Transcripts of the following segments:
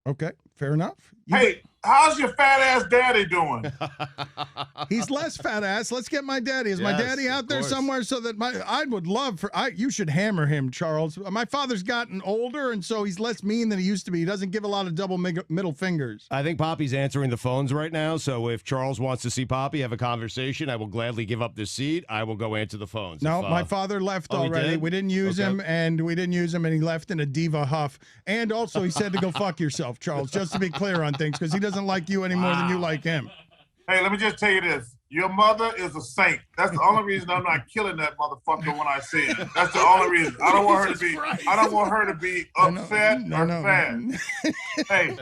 Okay, fair enough. Hey, how's your fat ass daddy doing? He's less fat ass. Let's get my daddy. Is my daddy out there somewhere so that I would love you should hammer him, Charles. My father's gotten older, and so he's less mean than he used to be. He doesn't give a lot of double middle fingers. I think Poppy's answering the phones right now, so if Charles wants to see Poppy, have a conversation, I will gladly give up this seat. I will go answer the phones. No, my father left already. We didn't use him, and he left in a diva huff. And also, he said to go fuck yourself, Charles, just to be clear on things, because he doesn't like you any more than you like him. Hey, let me just tell you this. Your mother is a saint. That's the only reason I'm not killing that motherfucker when I see it. That's the only reason. I don't want her to be upset or sad. Hey,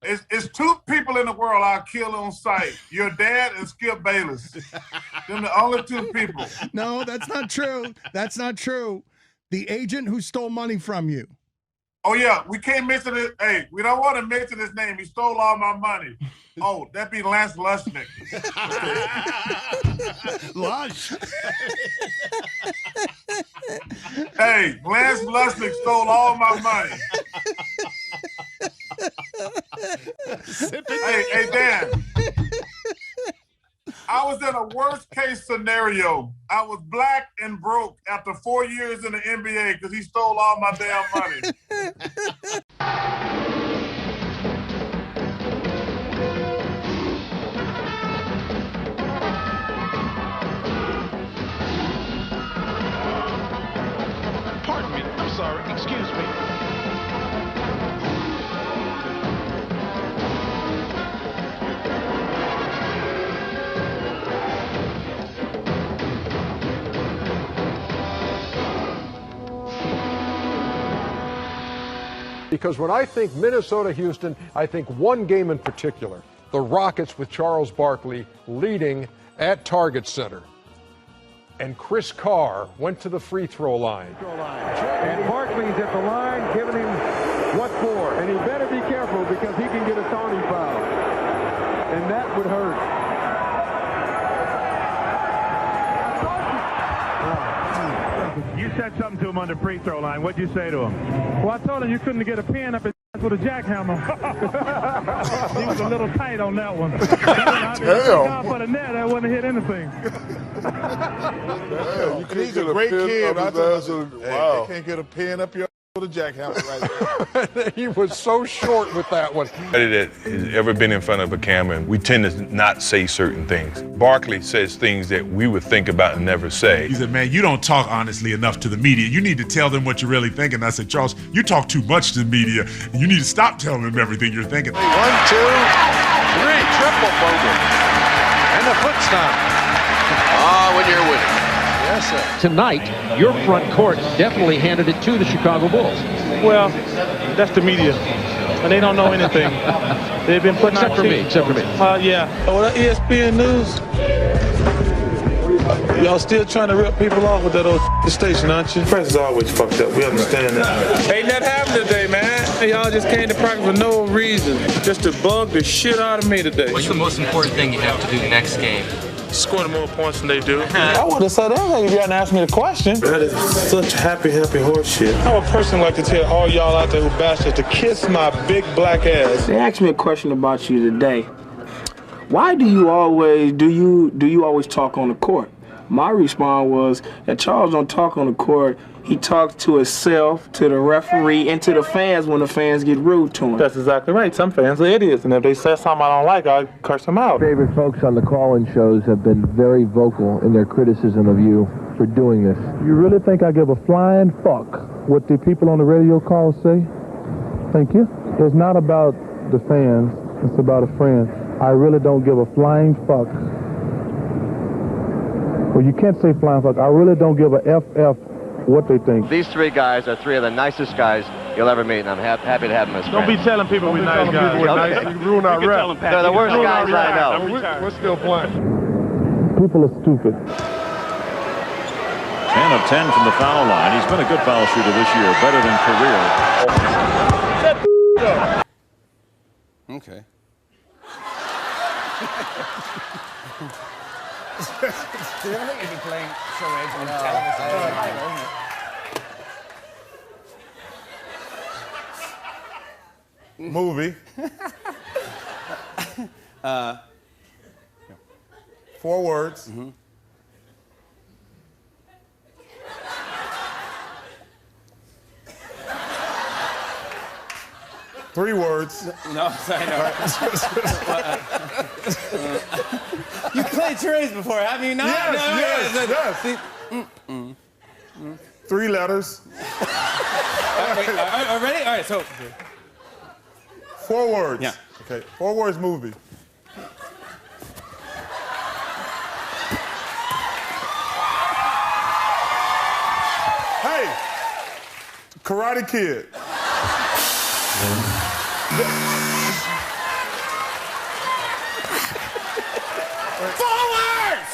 it's two people in the world I'll kill on sight. Your dad and Skip Bayless. Them the only two people. No, that's not true. That's not true. The agent who stole money from you. Oh, yeah, we can't mention it. Hey, we don't want to mention his name. He stole all my money. Oh, that'd be Lance Lushnick. Lush. Hey, Lance Lushnick stole all my money. Hey, Dan. I was in a worst case scenario. I was black and broke after 4 years in the NBA because he stole all my damn money. Pardon me. I'm sorry. Excuse me. Because when I think Minnesota-Houston, I think one game in particular, the Rockets with Charles Barkley leading at Target Center. And Chris Carr went to the free throw line. And Barkley's at the line giving him what for. And he better be careful because he can get a taunting foul. And that would hurt. You said something to him on the free throw line. What'd you say to him? Well, I told him you couldn't get a pin up his ass with a jackhammer. He was a little tight on that one. Damn. For the net, that wouldn't hit anything. He's a great kid. Wow. They can't get a pin up your with a jackhammer right there. He was so short with that one. Anybody that has ever been in front of a camera, and we tend to not say certain things. Barkley says things that we would think about and never say. He said, man, you don't talk honestly enough to the media. You need to tell them what you're really thinking. I said, Charles, you talk too much to the media, and you need to stop telling them everything you're thinking. 1, 2, 3, triple bogey. And the foot stomp. When you're winning. Yes, sir. Tonight, your front court definitely handed it to the Chicago Bulls. Well, that's the media. And they don't know anything. They've been putting Except for me. Yeah. Oh, that ESPN News. Y'all still trying to rip people off with that old station, aren't you? Press is always fucked up. We understand that. Ain't nothing happened today, man. Y'all just came to practice for no reason. Just to bug the shit out of me today. What's the most important thing you have to do next game? Score more points than they do. I would have said anything if you hadn't asked me the question. That is such happy horse shit. I'm a person like to tell all y'all out there who bastards to kiss my big black ass. They asked me a question about you today. Why do you always talk on the court? My response was that Charles don't talk on the court. He talks to himself, to the referee, and to the fans when the fans get rude to him. That's exactly right. Some fans are idiots, and if they say something I don't like, I curse them out. Favorite folks on the call-in shows have been very vocal in their criticism of you for doing this. You really think I give a flying fuck what the people on the radio call say? Thank you. It's not about the fans. It's about a friend. I really don't give a flying fuck. Well, you can't say flying fuck. I really don't give a FF what they think. These three guys are three of the nicest guys you'll ever meet, and I'm happy to have them as friends. Don't be telling people we're nice guys. Okay. You ruin our rep. They're the worst guys I know. We're still playing. People are stupid. 10 of 10 from the foul line. He's been a good foul shooter this year, better than career. Okay. You don't think you'd be playing charades on television? Movie. 4 words. 3 words. No, sorry, no. You played charades before, have you not? Yes. 3 letters. Ready? All right, so. 4 words. Yeah. Okay, 4 words movie. Hey, Karate Kid. 4 words!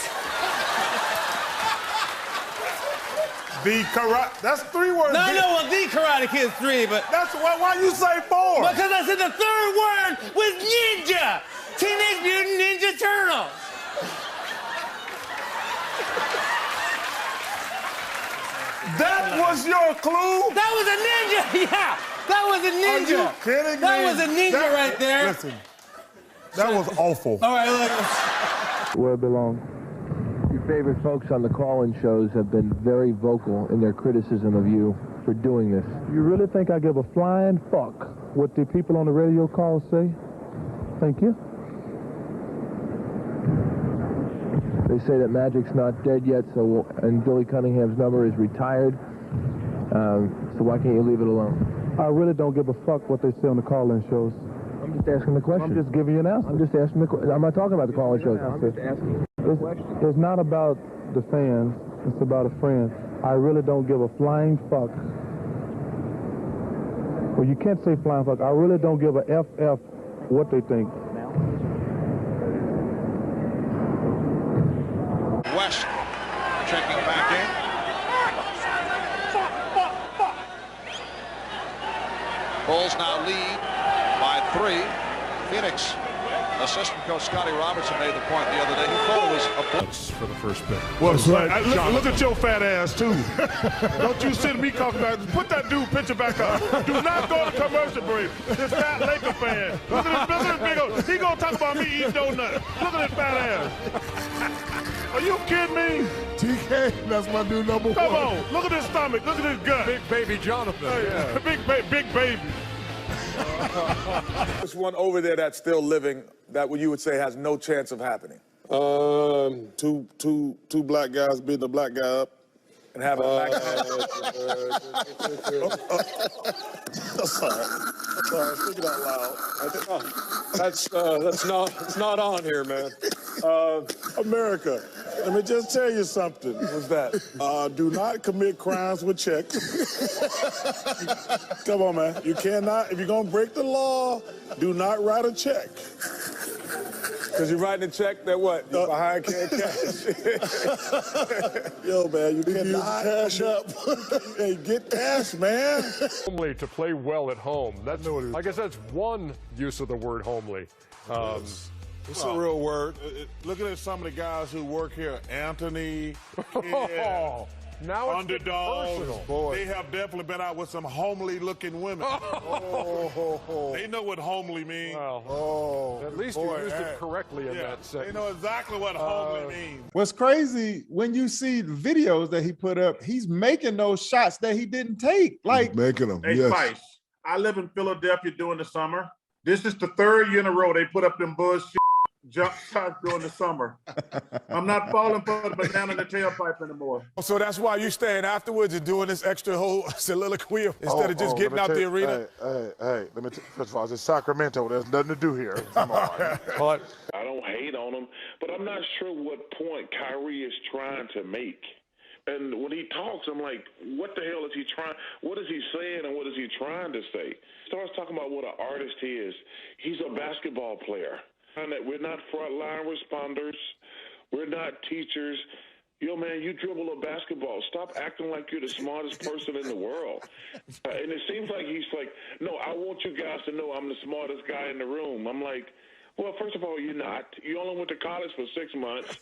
That's 3 words. No, well, the Karate Kid's 3, but... That's why you say 4? Because I said the 3rd word was ninja! Teenage Mutant Ninja Turtles! That was your clue? That was a ninja! Yeah! That was a ninja! Are you kidding me? That was a ninja right there! Listen, that was awful. All right, look. Where it belongs. Your favorite folks on the call-in shows have been very vocal in their criticism of you for doing this. You really think I give a flying fuck what the people on the radio calls say? Thank you. They say that Magic's not dead yet, and Billy Cunningham's number is retired. So why can't you leave it alone? I really don't give a fuck what they say on the call-in shows. I'm just asking the question. I'm just giving you an answer. I'm just asking the question. I'm not talking about the call-in shows. I'm just asking the question. It's not about the fans. It's about a friend. I really don't give a flying fuck. Well, you can't say flying fuck. I really don't give a FF what they think. West checking back in. Bulls now lead by 3. Phoenix assistant coach Scotty Robertson made the point the other day. He thought it was a blitz for the first pick. Well, look at your fat ass, too. Don't you sit me talking about it. Put that dude picture back up. Do not go to commercial break. This fat Laker fan. Look at this big old. He gonna talk about me eating donuts. Look at this fat ass. Are you kidding me? TK, that's my new number 1. Come on. Look at his stomach. Look at his gut. Big baby Jonathan. Yeah. Big baby. There's one over there that's still living that you would say has no chance of happening. Two black guys beating a black guy up. And have a black guy. Sorry, speak it out loud. That's not on here, man. America, let me just tell you something. What's that? Do not commit crimes with checks. Come on, man. You cannot, if you're going to break the law, do not write a check. Because you're writing a check that what? Behind cash. Yo, man, you can use cash up. Hey, get cash, man. Homely to play well at home. That's, I guess that's one use of the word homely. It's a real word. Looking at some of the guys who work here, Anthony, Kid, now it's Underdogs, boy. They have definitely been out with some homely-looking women. They know what homely means. Well, at least you used it correctly in that sentence. They know exactly what homely means. What's crazy, when you see the videos that he put up, he's making those shots that he didn't take. Like he's making them. Hey, Spice, I live in Philadelphia during the summer. This is the 3rd year in a row they put up them bullshit jump shots during the summer. I'm not falling for the banana in the tailpipe anymore. So that's why you staying afterwards and doing this extra whole soliloquy instead of just getting out the arena? Hey, let me first of all, it's Sacramento. There's nothing to do here. Come on. I don't hate on him, but I'm not sure what point Kyrie is trying to make. And when he talks, I'm like, what the hell is he trying? What is he saying and what is he trying to say? He starts talking about what an artist he is. He's a basketball player. And that we're not frontline responders. We're not teachers. Yo, man, you dribble a basketball. Stop acting like you're the smartest person in the world. And it seems like he's like, no, I want you guys to know I'm the smartest guy in the room. I'm like, Well, first of all, you're not. You only went to college for 6 months.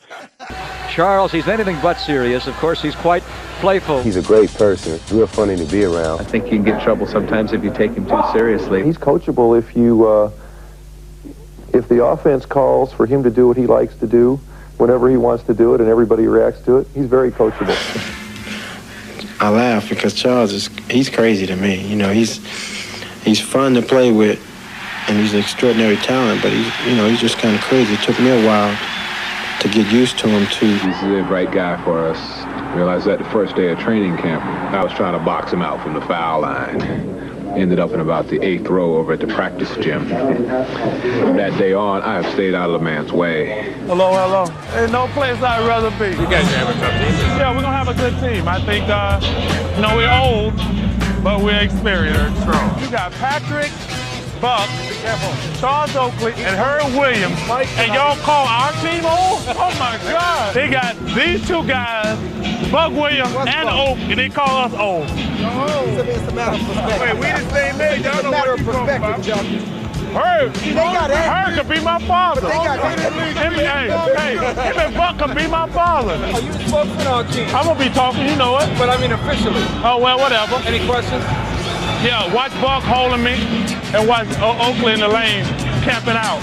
Charles, he's anything but serious. Of course, he's quite playful. He's a great person, real funny to be around. I think you can get in trouble sometimes if you take him too seriously. He's coachable if the offense calls for him to do what he likes to do, whenever he wants to do it, and everybody reacts to it. He's very coachable. I laugh because Charles he's crazy to me. You know, he's fun to play with, and he's an extraordinary talent, but he's just kind of crazy. It took me a while to get used to him too. He's the right guy for us. Realized that the first day of training camp, I was trying to box him out from the foul line. Ended up in about the 8th row over at the practice gym. From that day on, I have stayed out of the man's way. Hello, hello. There's no place I'd rather be. You guys have a tough team. Yeah, we're going to have a good team. I think, we're old, but we're experienced. You got Patrick, Buck, Charles Oakley, and Herb Williams, and y'all call our team old? Oh, my God. They got these two guys, Buck Williams and Oak, and they call us old. It's a matter of perspective. Wait, we the same age. It's a matter of perspective, Chuck. Herb could be my father. But they got him and Buck could be my father. Are you the spokesman on our team? I'm going to be talking, you know it. But I mean officially. Oh, well, whatever. Any questions? Yeah, watch Buck holding me and watch Oakley in the lane camping out.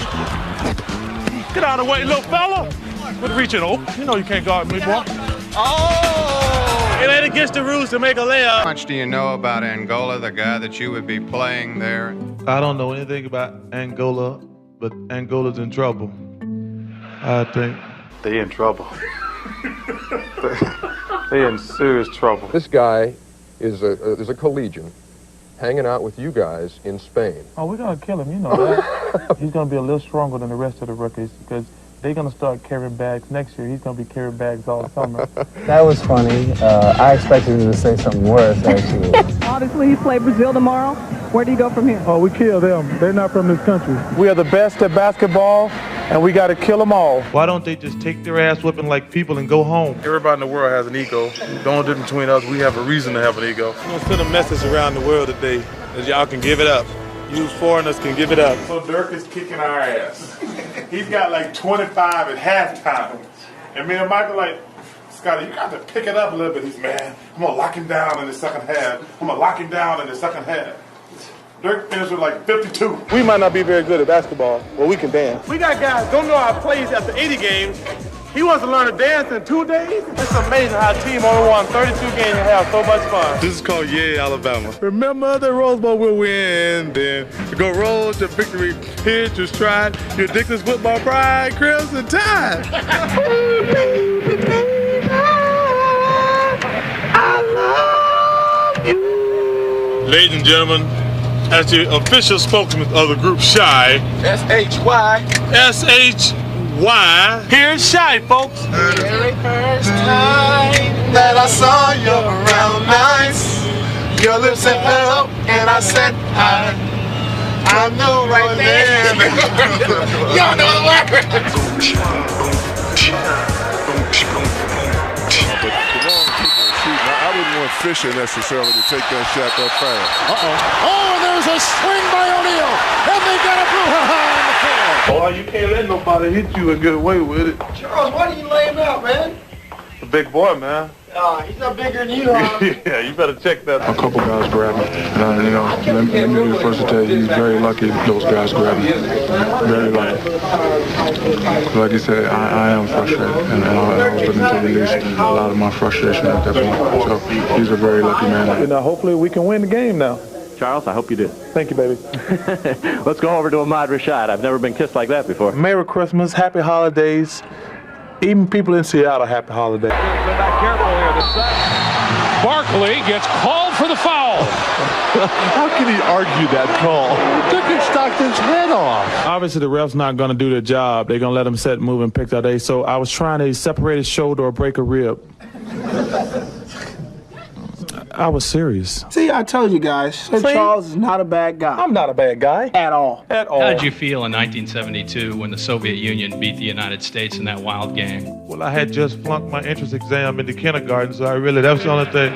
Get out of the way, little fella. Quit reaching, Oak. You know you can't guard me, boy. Oh! It ain't against the rules to make a layup. How much do you know about Angola, the guy that you would be playing there? I don't know anything about Angola, but Angola's in trouble. I think. They in trouble. They in serious trouble. This guy is a collegian hanging out with you guys in Spain. Oh, we're going to kill him, you know that. He's going to be a little stronger than the rest of the rookies because they're going to start carrying bags next year. He's going to be carrying bags all summer. That was funny. I expected him to say something worse, actually. Obviously, he played Brazil tomorrow. Where do you go from here? Oh, we kill them. They're not from this country. We are the best at basketball, and we got to kill them all. Why don't they just take their ass whipping like people and go home? Everybody in the world has an ego. The only difference between us, we have a reason to have an ego. I'm going to send a message around the world today that y'all can give it up. You foreigners can give it up. So Dirk is kicking our ass. He's got like 25 at halftime. And me and Michael like, Scotty, you got to pick it up a little bit. He's, man, I'm going to lock him down in the second half. I'm going to lock him down in the second half. Dirk finished with like 52. We might not be very good at basketball, but we can dance. We got guys don't know our plays after 80 games. He wants to learn to dance in 2 days? It's amazing how a team only won 32 games and have so much fun. This is called Yeah, Alabama. Remember the Rose Bowl will win, then go roll to victory. Here's your stride. Your Dixon's football pride, Crimson Tide. I love you. Ladies and gentlemen, as the official spokesman of the group Shy. S-H-Y. S-H-Y. Here's Shy, folks. The very first time that I saw you around nights, your lips had fell, and I said, I know right there. Y'all know the word. I wouldn't want Fisher necessarily to take that shot that fast. Oh, and there's a swing by O'Neal, and they got a brouhaha on the floor. Boy, you can't let nobody hit you and get away with it. Charles, why do you lay him out, man? The big boy, man. He's not bigger than you, huh? Yeah, you better check that. A couple guys grabbed me. And, let me be the first to tell you, he's very lucky those guys grabbed him. Very lucky. Like you said, I am frustrated. And I was looking to release a lot of my frustration at that point. So he's a very lucky man. Now, hopefully we can win the game now. Charles, I hope you do. Thank you, baby. Let's go over to Ahmad Rashad. I've never been kissed like that before. Merry Christmas, happy holidays. Even people in Seattle, happy holidays. Back careful here. Barkley gets called for the foul. How can he argue that call? Took Stockton's head off. Obviously, the ref's not going to do their job. They're going to let him set, move, and pick that day. So I was trying to separate his shoulder or break a rib. I was serious. See, I told you guys, Sir Charles is not a bad guy. I'm not a bad guy. At all. At all. How did you feel in 1972 when the Soviet Union beat the United States in that wild game? Well, I had just flunked my entrance exam into kindergarten, so that's the only thing.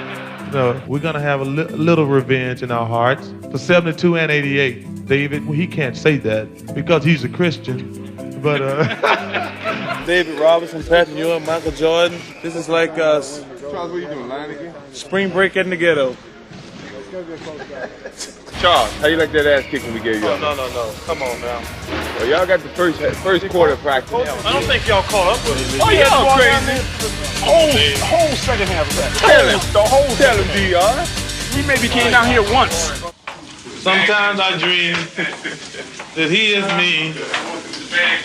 We're going to have a little revenge in our hearts. For 72 and 88, David, he can't say that because he's a Christian. But David Robinson, Patrick Ewing, Michael Jordan. This is like Charles, what are you doing, lying again? spring break in the ghetto. Charles, how you like that ass kick when we gave you up? No. Come on now. Well, y'all got the first quarter practice. I don't think y'all caught up with it. Oh, y'all crazy. Whole second half of that. Tell him, DR. We maybe came down here once. Sometimes I dream that he is me.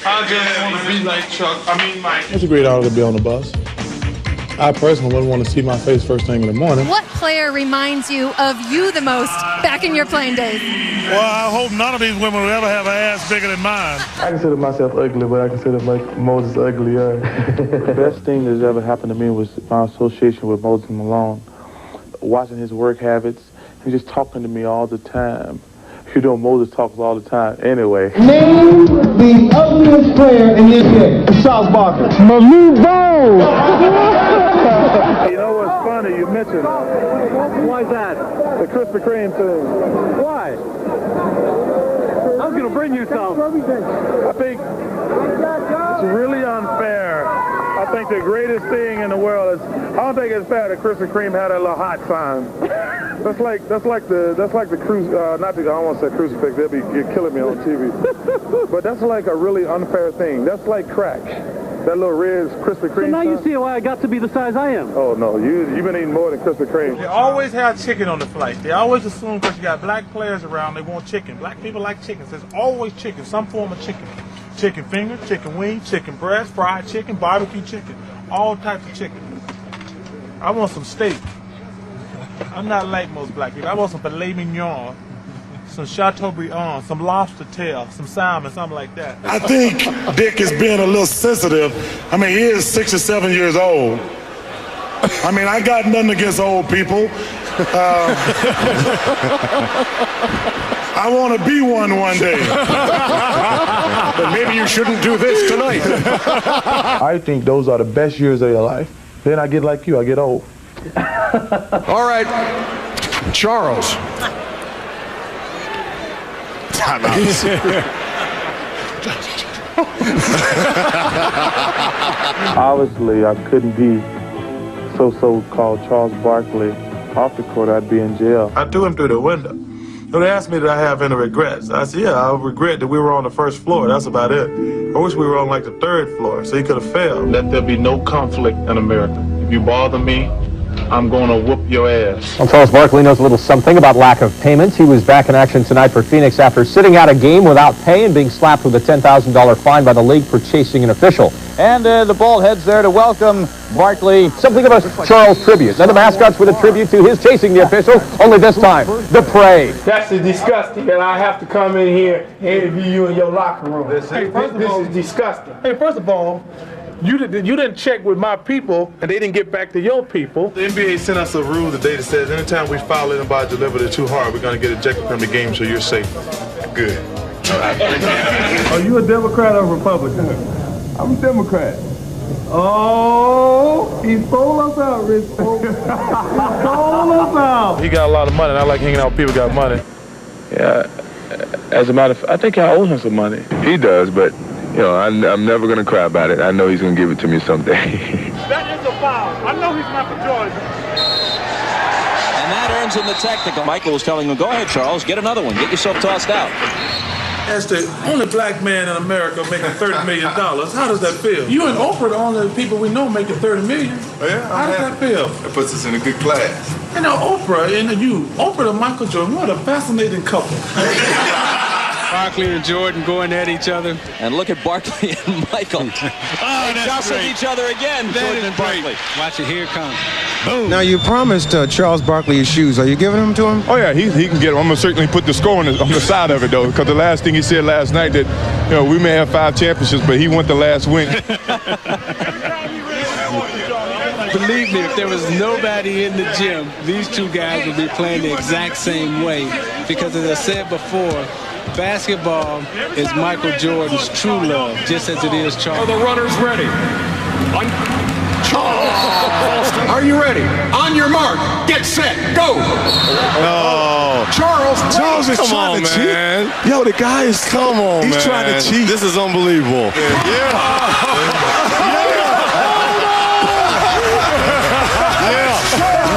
I just want to be like Chuck. Mike. It's a great honor to be on the bus. I personally wouldn't want to see my face first thing in the morning. What player reminds you of you the most back in your playing days? Well, I hope none of these women will ever have an ass bigger than mine. I consider myself ugly, but I consider Moses uglier. The best thing that's ever happened to me was my association with Moses Malone. Watching his work habits, he's just talking to me all the time. You know, Moses talks all the time anyway. Name the ugliest player in this game. Charles Barkley. Move on! You know what's funny? You mentioned. Why's that? The Krispy Kreme thing. Why? I was going to bring you some. I think it's really unfair. I think the greatest thing in the world is, I don't think it's fair that Krispy Kreme had a little hot sign. That's like the cruise, not the, I don't want to say crucifix, they'll be killing me on TV. But that's like a really unfair thing. That's like crack. That little red Krispy Kreme. So now you see why I got to be the size I am. Oh no, you've been eating more than Krispy Kreme. They always have chicken on the flight. They always assume because you got black players around, they want chicken. Black people like chicken. There's always chicken, some form of chicken. Chicken finger, chicken wing, chicken breast, fried chicken, barbecue chicken, all types of chicken. I want some steak. I'm not like most black people. I want some filet mignon, some Chateaubriand, some lobster tail, some salmon, something like that. I think Dick is being a little sensitive. I mean, he is 6 or 7 years old. I mean, I got nothing against old people. I want to be one day. But maybe you shouldn't do this tonight. I think those are the best years of your life. Then I get like you, I get old. All right, Charles. Obviously, I couldn't be so-called Charles Barkley. Off the court, I'd be in jail. I threw him through the window. So they asked me, did I have any regrets? I said, yeah, I regret that we were on the first floor. That's about it. I wish we were on like the 3rd floor, so he could have failed. Let there be no conflict in America. If you bother me, I'm going to whoop your ass. Well, Charles Barkley knows a little something about lack of payments. He was back in action tonight for Phoenix after sitting out a game without pay and being slapped with a $10,000 fine by the league for chasing an official. And the ball heads there to welcome Barkley. Something of a Charles tribute. Then the mascots with a tribute to his chasing the official, only this time, the parade. That's disgusting that I have to come in here and interview you in your locker room. This is disgusting. Hey, first of all, you didn't check with my people, and they didn't get back to your people. The NBA sent us a rule today that says anytime we foul anybody delivered it too hard, we're going to get ejected from the game, so you're safe. Good. Are you a Democrat or Republican? I'm a Democrat. Oh, he stole us out, Rich. He stole us out. He got a lot of money, and I like hanging out with people who got money. Yeah, as a matter of fact, I think I owe him some money. He does, but, you know, I'm never going to cry about it. I know he's going to give it to me someday. That is a foul. I know he's Michael Jordan. And that earns him the technical. Michael was telling him, go ahead, Charles, get another one. Get yourself tossed out. As the only black man in America making $30 million, how does that feel? You and Oprah, the only people we know making $30 million. Oh, yeah? How does that feel? That puts us in a good class. You know, Oprah and Michael Jordan, what a fascinating couple. Barkley and Jordan going at each other. And look at Barkley and Michael. They jostled each other again. Jordan and Barkley. Watch it, here it comes. Boom. Now, you promised Charles Barkley his shoes. Are you giving them to him? Oh, yeah, he can get them. I'm going to certainly put the score on the side of it, though, because the last thing he said last night that, you know, we may have 5 championships, but he want the last win. Believe me, if there was nobody in the gym, these two guys would be playing the exact same way. Because as I said before, basketball is Michael Jordan's true love, just as it is Charles. Are the runners ready? Charles! Are you ready? On your mark, get set, go! No. Charles is trying to cheat. Yo, the guy is, come on, he's trying to cheat. This is unbelievable.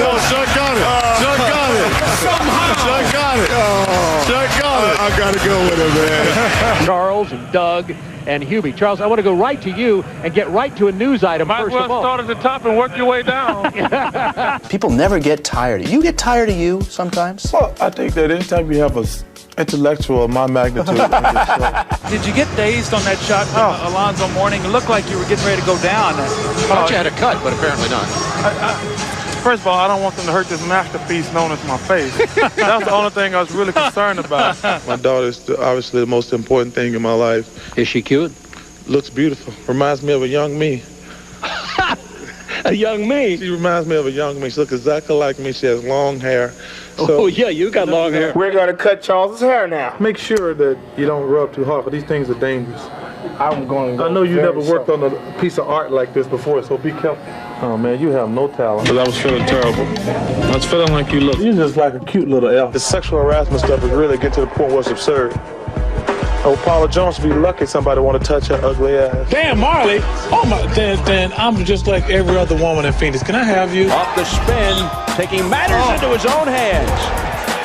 No, Chuck got it. Chuck got it. Chuck got it. Chuck got it. I got to go with it, man. Charles and Doug and Hubie. Charles, I want to go right to you and get right to a news item Might first well of all. start at the top and work your way down. People never get tired. You get tired of you sometimes? Well, I think that anytime you have an intellectual of my magnitude. Did you get dazed on that shot from Alonzo Mourning? It looked like you were getting ready to go down. I thought you had a cut, but apparently not. First of all, I don't want them to hurt this masterpiece known as my face. That's the only thing I was really concerned about. My daughter is obviously the most important thing in my life. Is she cute? Looks beautiful. Reminds me of a young me. A young me? She reminds me of a young me. She looks exactly like me. She has long hair. So, yeah, you got long hair. We're going to cut Charles's hair now. Make sure that you don't rub too hard, because these things are dangerous. I'm going to go. I know you never worked on a piece of art like this before, so be careful. Oh, man, you have no talent. Because I was feeling terrible. I was feeling like you look. You're just like a cute little elf. The sexual harassment stuff is really getting to the point where it's absurd. Oh, Paula Jones would be lucky somebody want to touch her ugly ass. Damn, Marley. Oh, my. Then I'm just like every other woman in Phoenix. Can I have you? Off the spin, taking matters into his own hands.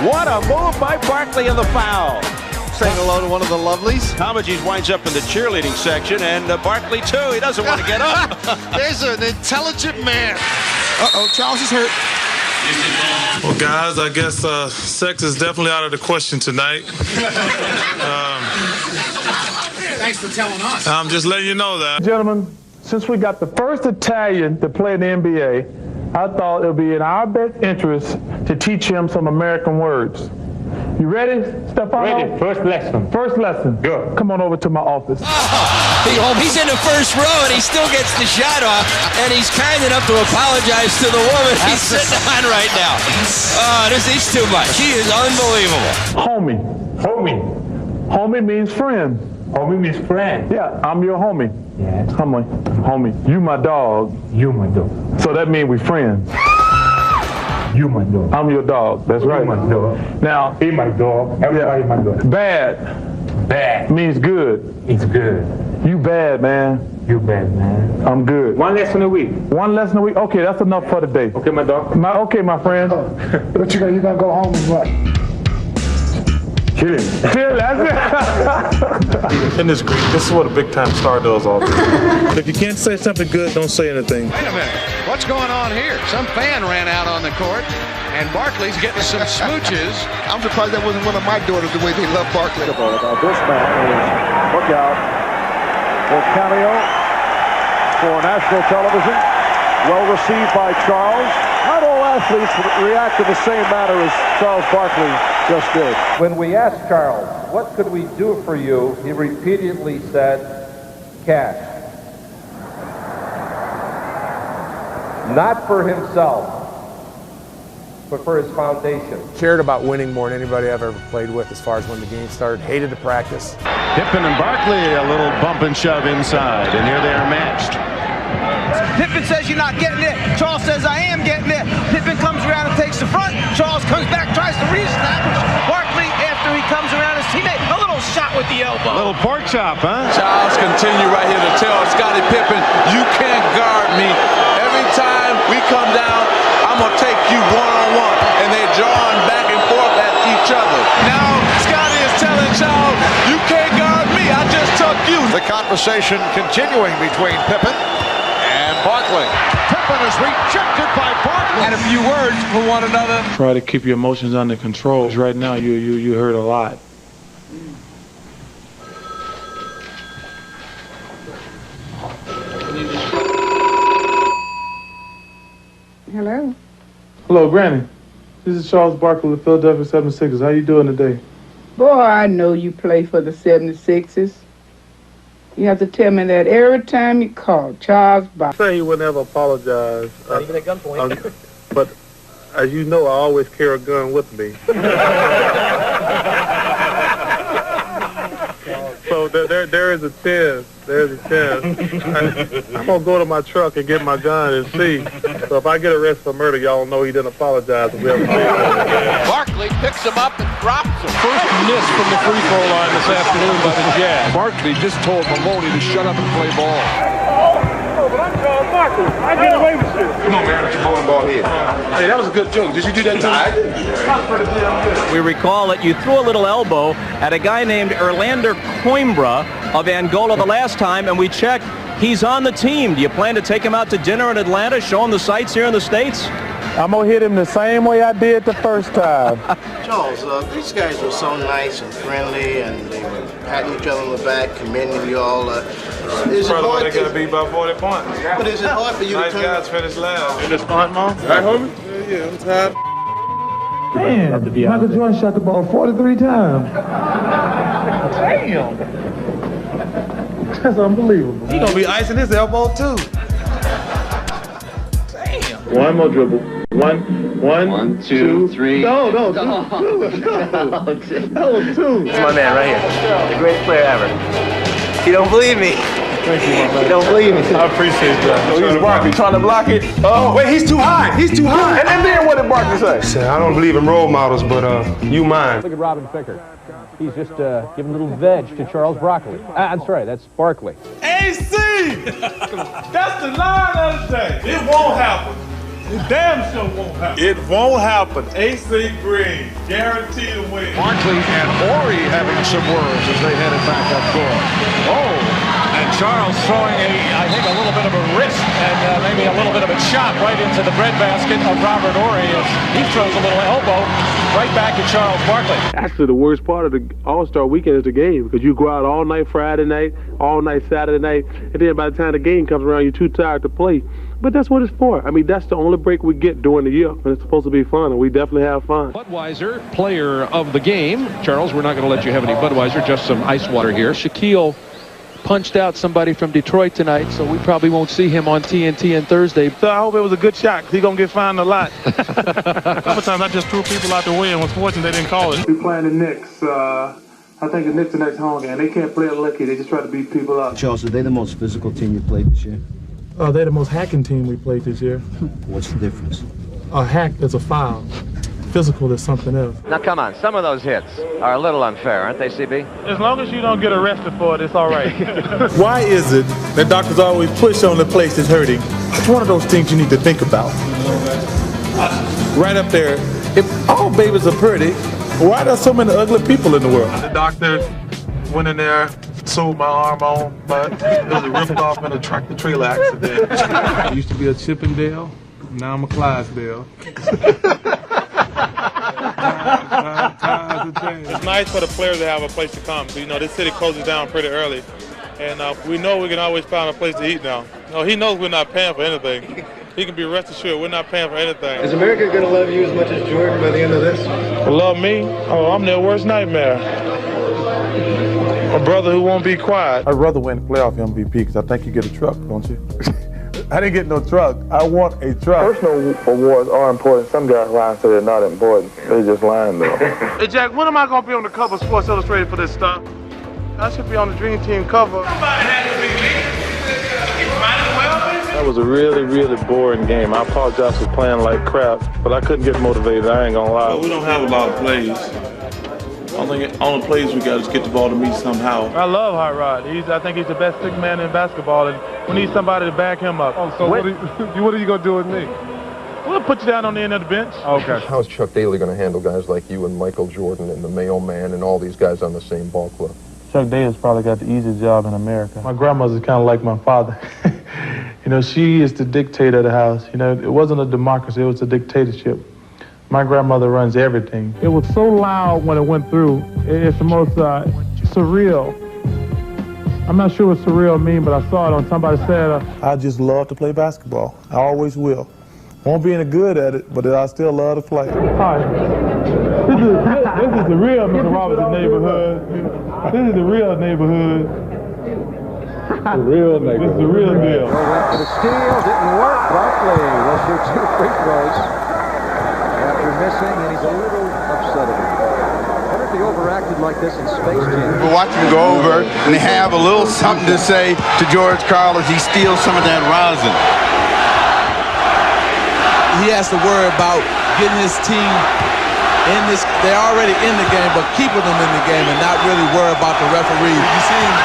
What a move by Barkley in the foul. Saying hello to one of the lovelies. Comegys winds up in the cheerleading section, and Barkley, too. He doesn't want to get up. There's an intelligent man. Uh-oh, Charles is hurt. Well, guys, I guess sex is definitely out of the question tonight. Thanks for telling us. I'm just letting you know that. Gentlemen, since we got the first Italian to play in the NBA, I thought it would be in our best interest to teach him some American words. You ready, Stefano? Ready. First lesson. First lesson. Good. Come on over to my office. He's in the first row and he still gets the shot off, and he's kind enough to apologize to the woman he's sitting on right now. This is too much. He is unbelievable. Homie. Homie. Homie means friend. Homie means friend. Yeah, I'm your homie. Yes. Homie. You my dog. You my dog. So that means we friends. You my dog. I'm your dog. That's right. You my dog. Now, he my dog. Everybody my dog. Bad. Bad. Means good. It's good. You bad, man. You bad, man. I'm good. One lesson a week. One lesson a week? Okay, that's enough for today. Okay, my dog. Okay, my friend. But you gonna go home and what? Kill him. Chill, that's it. In this Greek, this is what a big-time star does all day. If you can't say something good, don't say anything. Wait a minute. What's going on here? Some fan ran out on the court, and Barkley's getting some smooches. I'm surprised that wasn't one of my daughters the way they love Barkley. About this man is look out for cameo for national television. Well received by Charles. Not all athletes react in the same manner as Charles Barkley just did. When we asked Charles, what could we do for you, he repeatedly said, cash. Not for himself, but for his foundation. Cared about winning more than anybody I've ever played with as far as when the game started. Hated to practice. Pippen and Barkley, a little bump and shove inside, and here they are matched. Pippen says you're not getting it. Charles says I am getting it. Pippen comes around and takes the front. Charles comes back, tries to reestablish. Barkley, after he comes around his teammate, a little shot with the elbow. Little pork chop, huh? Charles continue right here to tell Scottie Pippen, you can't guard me. Every time we come down, I'm going to take you one-on-one. And they're drawing back and forth at each other. Now, Scottie is telling Charles, you can't guard me. I just took you. The conversation continuing between Pippen and Barkley. Pippen is rejected by Barkley. Had a few words for one another. Try to keep your emotions under control. 'Cause right now, you hurt a lot. Hello. Hello, Granny. This is Charles Barkley of the Philadelphia 76ers. How you doing today? Boy, I know you play for the 76ers. You have to tell me that every time you call. Charles Barkley. Say he would never apologize. Not even at gunpoint. But as you know, I always carry a gun with me. So know, there is a chance. There's a chance. I'm going to go to my truck and get my gun and see. So if I get arrested for murder, y'all know he didn't apologize if we ever see him. Barkley picks him up and drops him. First miss from the free throw line this afternoon by the Jazz. Barkley just told Maloney to shut up and play ball. But I'm Charles Barkley. I get away with shit. Come on, man. You're bowling ball here. Hey, that was a good joke. Did you do that too? I did. That's pretty damn good. We recall that you threw a little elbow at a guy named Erlander Coimbra of Angola the last time, and we checked. He's on the team. Do you plan to take him out to dinner in Atlanta, show him the sights here in the States? I'm going to hit him the same way I did the first time. Charles, these guys were so nice and friendly, and they were patting each other on the back, commending you all. Is it hard they got to beat by 40 points. But is it hard for you to turn... Nice guys finish last. You just punt, Mom? Right, homie? Yeah, I'm tired. Man, Michael Jordan shot the ball 43 times. Damn. That's unbelievable. He going to be icing his elbow, too. Damn. One more dribble. One, two, three. No, two. That was two. That's my man right here. The greatest player ever. You don't believe me. Thank you, my man. You don't believe me. I appreciate that. Oh, he's Barkley trying to block it. Oh, wait, he's too high. He's too high. And then what did Barkley say? He said, I don't believe in role models, but you mine. Look at Robin Ficker. He's just giving a little veg to Charles Barkley. I'm sorry, that's Barkley. AC! That's the line of the day. It won't happen. It damn sure won't happen. It won't happen. AC Green, guaranteed to win. Barkley and Horry having some words as they headed back up court. Oh, and Charles throwing I think a little bit of a wrist and maybe a little bit of a shot right into the breadbasket of Robert Horry as he throws a little elbow right back at Charles Barkley. Actually, the worst part of the All-Star weekend is the game because you go out all night Friday night, all night Saturday night, and then by the time the game comes around, you're too tired to play. But that's what it's for. I mean, that's the only break we get during the year, and it's supposed to be fun, and we definitely have fun. Budweiser, player of the game. Charles, we're not going to let you have any Budweiser, just some ice water here. Shaquille punched out somebody from Detroit tonight, so we probably won't see him on TNT on Thursday. So I hope it was a good shot, because he's going to get fined a lot. A couple times I just threw people out the way and was fortunate they didn't call it. We're playing the Knicks. I think the Knicks the next home game. They can't play it lucky. They just try to beat people up. Charles, are they the most physical team you played this year? They're the most hacking team we played this year. What's the difference? A hack is a foul. Physical is something else. Now, come on. Some of those hits are a little unfair, aren't they, CB? As long as you don't get arrested for it, it's all right. Why is it that doctors always push on the place that's hurting? It's one of those things you need to think about. Right up there, if all babies are pretty, why are there so many ugly people in the world? The doctor went in there, sewed my arm on, but it was a ripped off in a tractor trailer accident. I used to be a Chippendale, now I'm a Clydesdale. It's nice for the players to have a place to come. So, you know, this city closes down pretty early. And we know we can always find a place to eat now. No, he knows we're not paying for anything. He can be rest assured we're not paying for anything. Is America going to love you as much as Jordan by the end of this? Love me? Oh, I'm their worst nightmare. A brother who won't be quiet. I'd rather win the playoff MVP because I think you get a truck, don't you? I didn't get no truck. I want a truck. Personal awards are important. Some guys lie and say they're not important. They're just lying, though. Hey, Jack, when am I going to be on the cover of Sports Illustrated for this stuff? I should be on the Dream Team cover. Somebody had to be me. It might as well be. That was a really, really boring game. I apologize for playing like crap, but I couldn't get motivated. I ain't going to lie. Well, we don't have a lot of plays. Only plays we got is get the ball to me somehow. I love Hot Rod. I think he's the best big man in basketball, and we need somebody to back him up. Oh, so what are you going to do with me? We'll put you down on the end of the bench. Okay. How's Chuck Daly going to handle guys like you and Michael Jordan and the mailman and all these guys on the same ball club? Chuck Daly's probably got the easiest job in America. My grandmother's kind of like my father. You know, she is the dictator of the house. You know, it wasn't a democracy, it was a dictatorship. My grandmother runs everything. It was so loud when it went through. It's the most surreal. I'm not sure what surreal means, but I saw it on somebody said, I just love to play basketball. I always will. Won't be any good at it, but I still love to play. Hi. This is the real Mr. Robinson neighborhood. This is the real neighborhood. The real neighborhood. This is the real deal. Went for the steal, didn't work. Barkley will shoot 2 free throws after missing, and he's a little upset about it. Barkley overacted like this in Space Jam. We watch him go over and have a little something to say to George Karl as he steals some of that rosin. He has to worry about getting his team in this. They're already in the game, but keeping them in the game and not really worry about the referee. You see him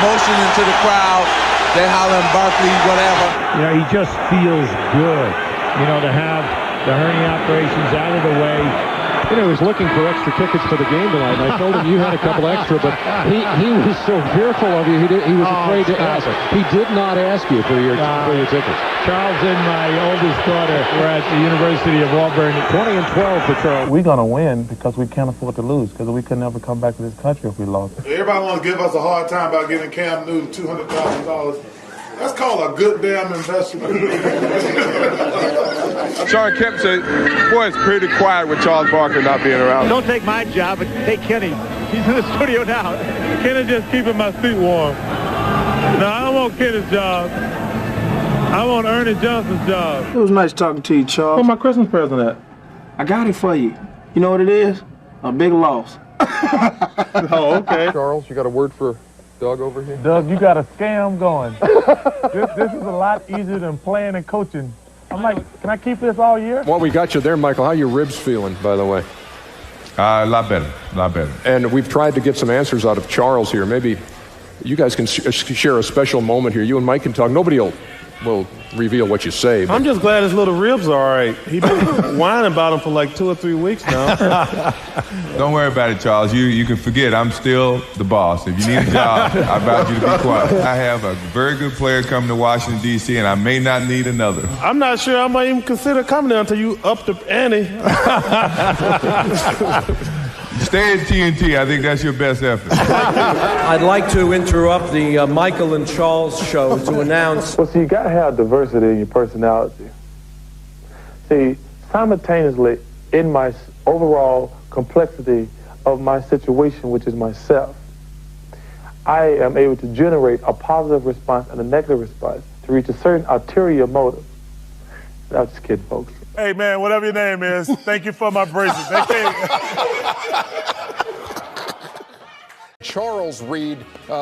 motioning to the crowd. They're hollering Barkley, whatever. You know, he just feels good, you know, to have the hernia operations out of the way. You know, he was looking for extra tickets for the game tonight, and I told him you had a couple extra, but he was so fearful of you, he was afraid to ask. He did not ask you for your tickets. Charles and my oldest daughter were at the University of Auburn. 20-12 for Charles. We're going to win because we can't afford to lose, because we could never come back to this country if we lost. Everybody wants to give us a hard time about giving Cam Newton $200,000. That's called a good damn investment. Sean Kemp said, boy, it's pretty quiet with Charles Barkley not being around. Don't take my job, but take Kenny. He's in the studio now. Kenny just keeping my seat warm. No, I don't want Kenny's job. I want Ernie Johnson's job. It was nice talking to you, Charles. Where's my Christmas present at? I got it for you. You know what it is? A big loss. Oh, okay. Charles, you got a word for Doug over here? Doug, you got a scam going. This is a lot easier than playing and coaching. I'm like, can I keep this all year? Well, we got you there, Michael. How are your ribs feeling, by the way? A lot better, a lot better. And we've tried to get some answers out of Charles here. Maybe you guys can share a special moment here. You and Mike can talk. Nobody will reveal what you say. I'm just glad his little ribs are all right. He's been whining about them for like 2 or 3 weeks now. Don't worry about it, Charles. You can forget I'm still the boss. If you need a job, I advise you to be quiet. I have a very good player coming to Washington, D.C., and I may not need another. I'm not sure I might even consider coming there until you up the ante. Stay at TNT. I think that's your best effort. I'd like to interrupt the Michael and Charles show to announce. Well, see, you got to have diversity in your personality. See, simultaneously, in my overall complexity of my situation, which is myself, I am able to generate a positive response and a negative response to reach a certain ulterior motive. I'm just kidding, folks. Hey, man, whatever your name is, thank you for my braces. Charles Reed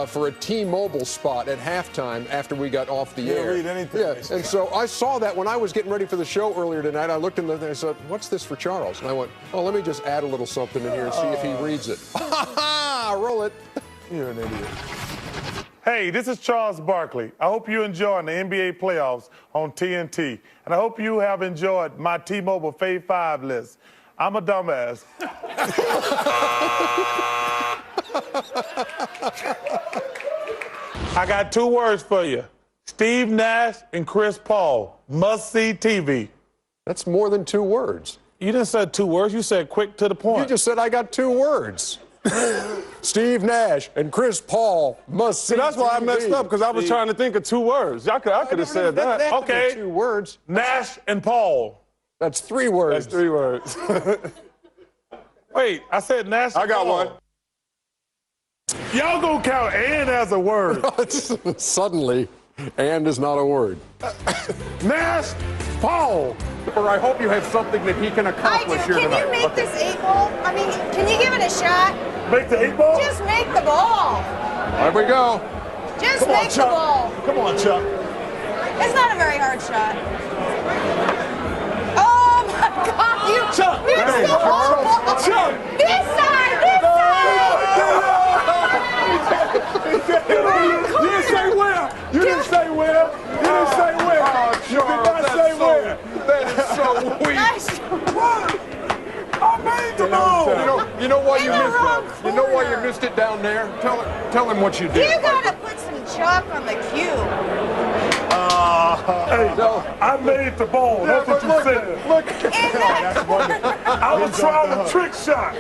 for a T-Mobile spot at halftime after we got off the air. Read anything. Yeah, and so I saw that when I was getting ready for the show earlier tonight. I looked in there and I said, what's this for Charles? And I went, oh, let me just add a little something in here and see if he reads it. Roll it. You're an idiot. Hey, this is Charles Barkley. I hope you're enjoying the NBA playoffs on TNT. And I hope you have enjoyed my T-Mobile Fave 5 list. I'm a dumbass. I got 2 words for you. Steve Nash and Chris Paul. Must-see TV. That's more than 2 words. You didn't say 2 words. You said quick to the point. You just said I got 2 words. Steve Nash and Chris Paul must see. See, that's why I messed up, because I was trying to think of 2 words. I could have said that. Okay. 2 words. Nash and Paul. That's 3 words. That's 3 words. Wait, I said Nash and I got Paul. one. Y'all gonna count and as a word. Suddenly, and is not a word. Nash, Paul. I hope you have something that he can accomplish here tonight. Can you make this 8 ball? I mean, can you give it a shot? Make the 8 ball? Just make the ball. There we go. Just make the ball. Come on, Chuck. It's not a very hard shot. Oh my God! You're so horrible. Chuck. This side. This side. You didn't say where. You didn't say where. You didn't say where. Oh, You did not say where. That is so weak. What? I made the ball. You know why you missed it? You know why you missed it down there? Tell him what you did. You gotta put some chalk on the cue. Hey, I made the ball. That's what you said. Look. I was trying a trick shot.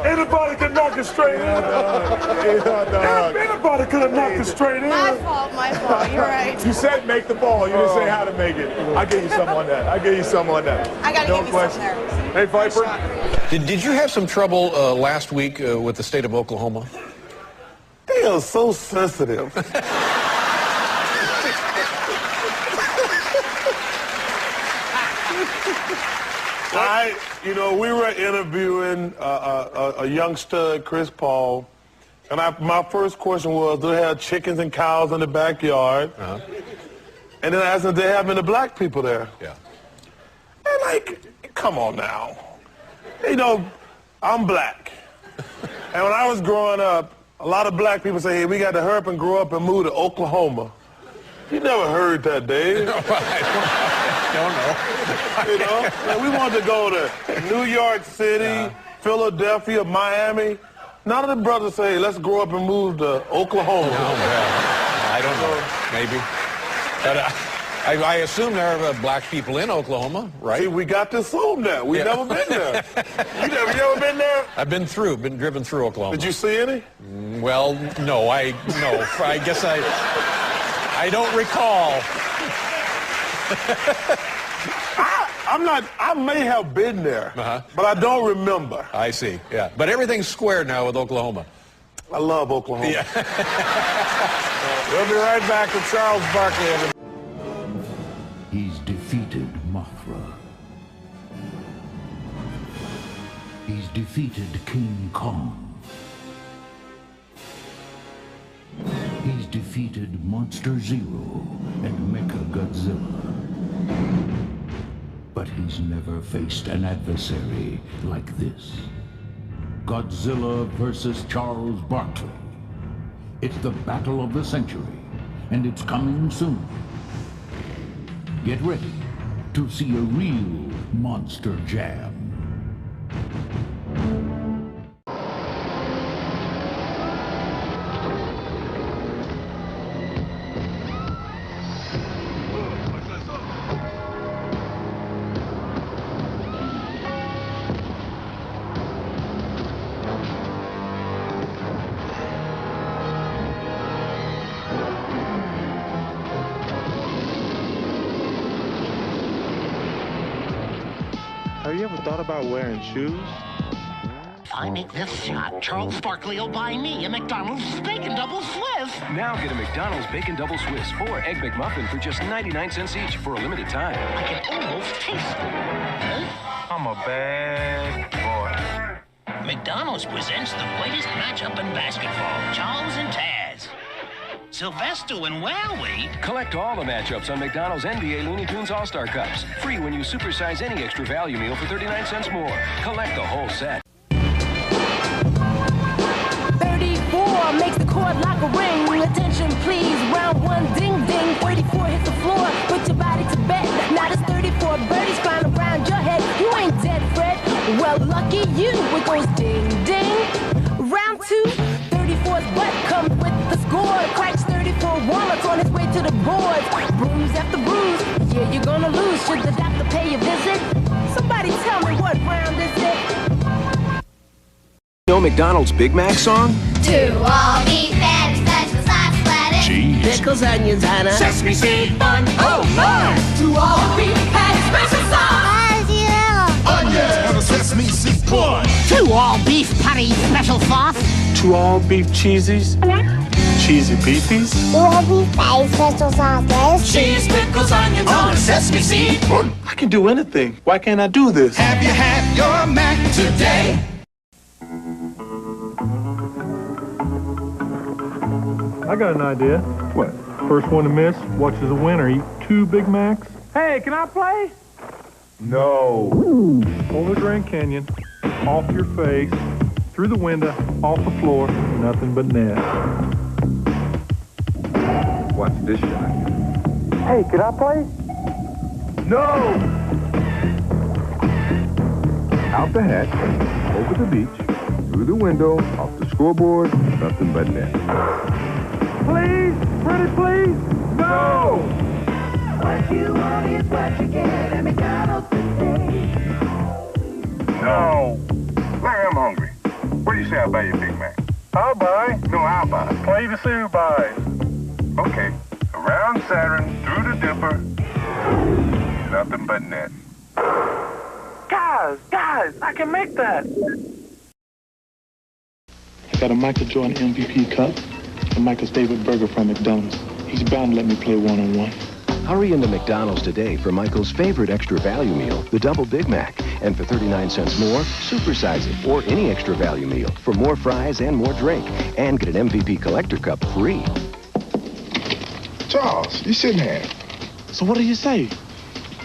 Anybody can knock it straight in. Anybody could have knocked it straight in. My fault. You're right. You said make the ball. You didn't say how to make it. I'll give you some on that. I gotta give you some there. Hey, Viper. Did you have some trouble last week with the state of Oklahoma? They are so sensitive. You know, we were interviewing a young stud, Chris Paul, and my first question was, do they have chickens and cows in the backyard? And then I asked them, do they have any black people there? Yeah. And like, come on now. You know, I'm black. And when I was growing up, a lot of black people say, hey, we got to hurry up and grow up and move to Oklahoma. You never heard that, Dave. No, I don't know. You know, and we wanted to go to New York City, Philadelphia, Miami. None of the brothers say, let's grow up and move to Oklahoma. I don't know. Maybe. But I assume there are black people in Oklahoma, right? See, we got to assume that. We've never been there. You never been there? I've been driven through Oklahoma. Did you see any? Well, no. I guess I don't recall. I may have been there, but I don't remember. I see, yeah. But everything's square now with Oklahoma. I love Oklahoma. Yeah. We'll be right back with Charles Barkley. He's defeated Mothra. He's defeated King Kong. He's defeated Monster Zero and Mechagodzilla. But he's never faced an adversary like this. Godzilla versus Charles Barkley. It's the battle of the century, and it's coming soon. Get ready to see a real monster jam. Have you ever thought about wearing shoes? If I make this shot, Charles Barkley will buy me a McDonald's Bacon Double Swiss. Now get a McDonald's Bacon Double Swiss or Egg McMuffin for just 99 cents each for a limited time. I can almost taste it. I'm a bad boy. McDonald's presents the greatest matchup in basketball, Charles and Taz. Sylvester and Wowie. Collect all the matchups on McDonald's NBA Looney Tunes All-Star Cups. Free when you supersize any extra value meal for 39 cents more. Collect the whole set. 34 makes the court like a ring. Attention please, round one, ding ding. 34 hits the floor, put your body to bed. Now there's 34 birdies flying around your head. You ain't dead, Fred. Well, lucky you. It goes ding ding. Round two, 34's butt comes with the score. Cracks 34 walnuts on his way to the boards. Bruise after bruise, yeah, you're gonna lose. Should the doctor pay a visit? Somebody tell me what round is it? You know McDonald's Big Mac song? To all beef and special sauce, lettuce. Cheese. Pickles, onions, Hannah. Sesame seed bun, oh Lord. To all beef and special sauce. Onions and a sesame seed bun. To all beef patty special sauce. To all beef cheesies, cheesy beefies. To all beef patty special sauce, lettuce. Cheese, pickles, onions on a sesame seed bun. I can do anything. Why can't I do this? Have you had your Mac today? I got an idea. What? First one to miss watches the winner eat 2 Big Macs. Hey, can I play? No. Over the Grand Canyon, off your face, through the window, off the floor, nothing but net. Watch this shot. Hey, can I play? No! Out the hatch, over the beach, through the window, off the scoreboard, nothing but net. Please? Pretty please? No! What you want is what you get at McDonald's today. No. Larry, I'm hungry. What do you say I buy you a Big Mac? I'll buy. No, I'll buy. Play to see who buys. Okay. Around Saturn, through the dipper, nothing but net. Guys, I can make that. I got a Michael Jordan MVP cup and Michael's favorite burger from McDonald's. He's bound to let me play one-on-one. Hurry into McDonald's today for Michael's favorite extra value meal, the Double Big Mac. And for 39 cents more, supersize it or any extra value meal for more fries and more drink. And get an MVP collector cup free. Charles, you shouldn't have. So what do you say?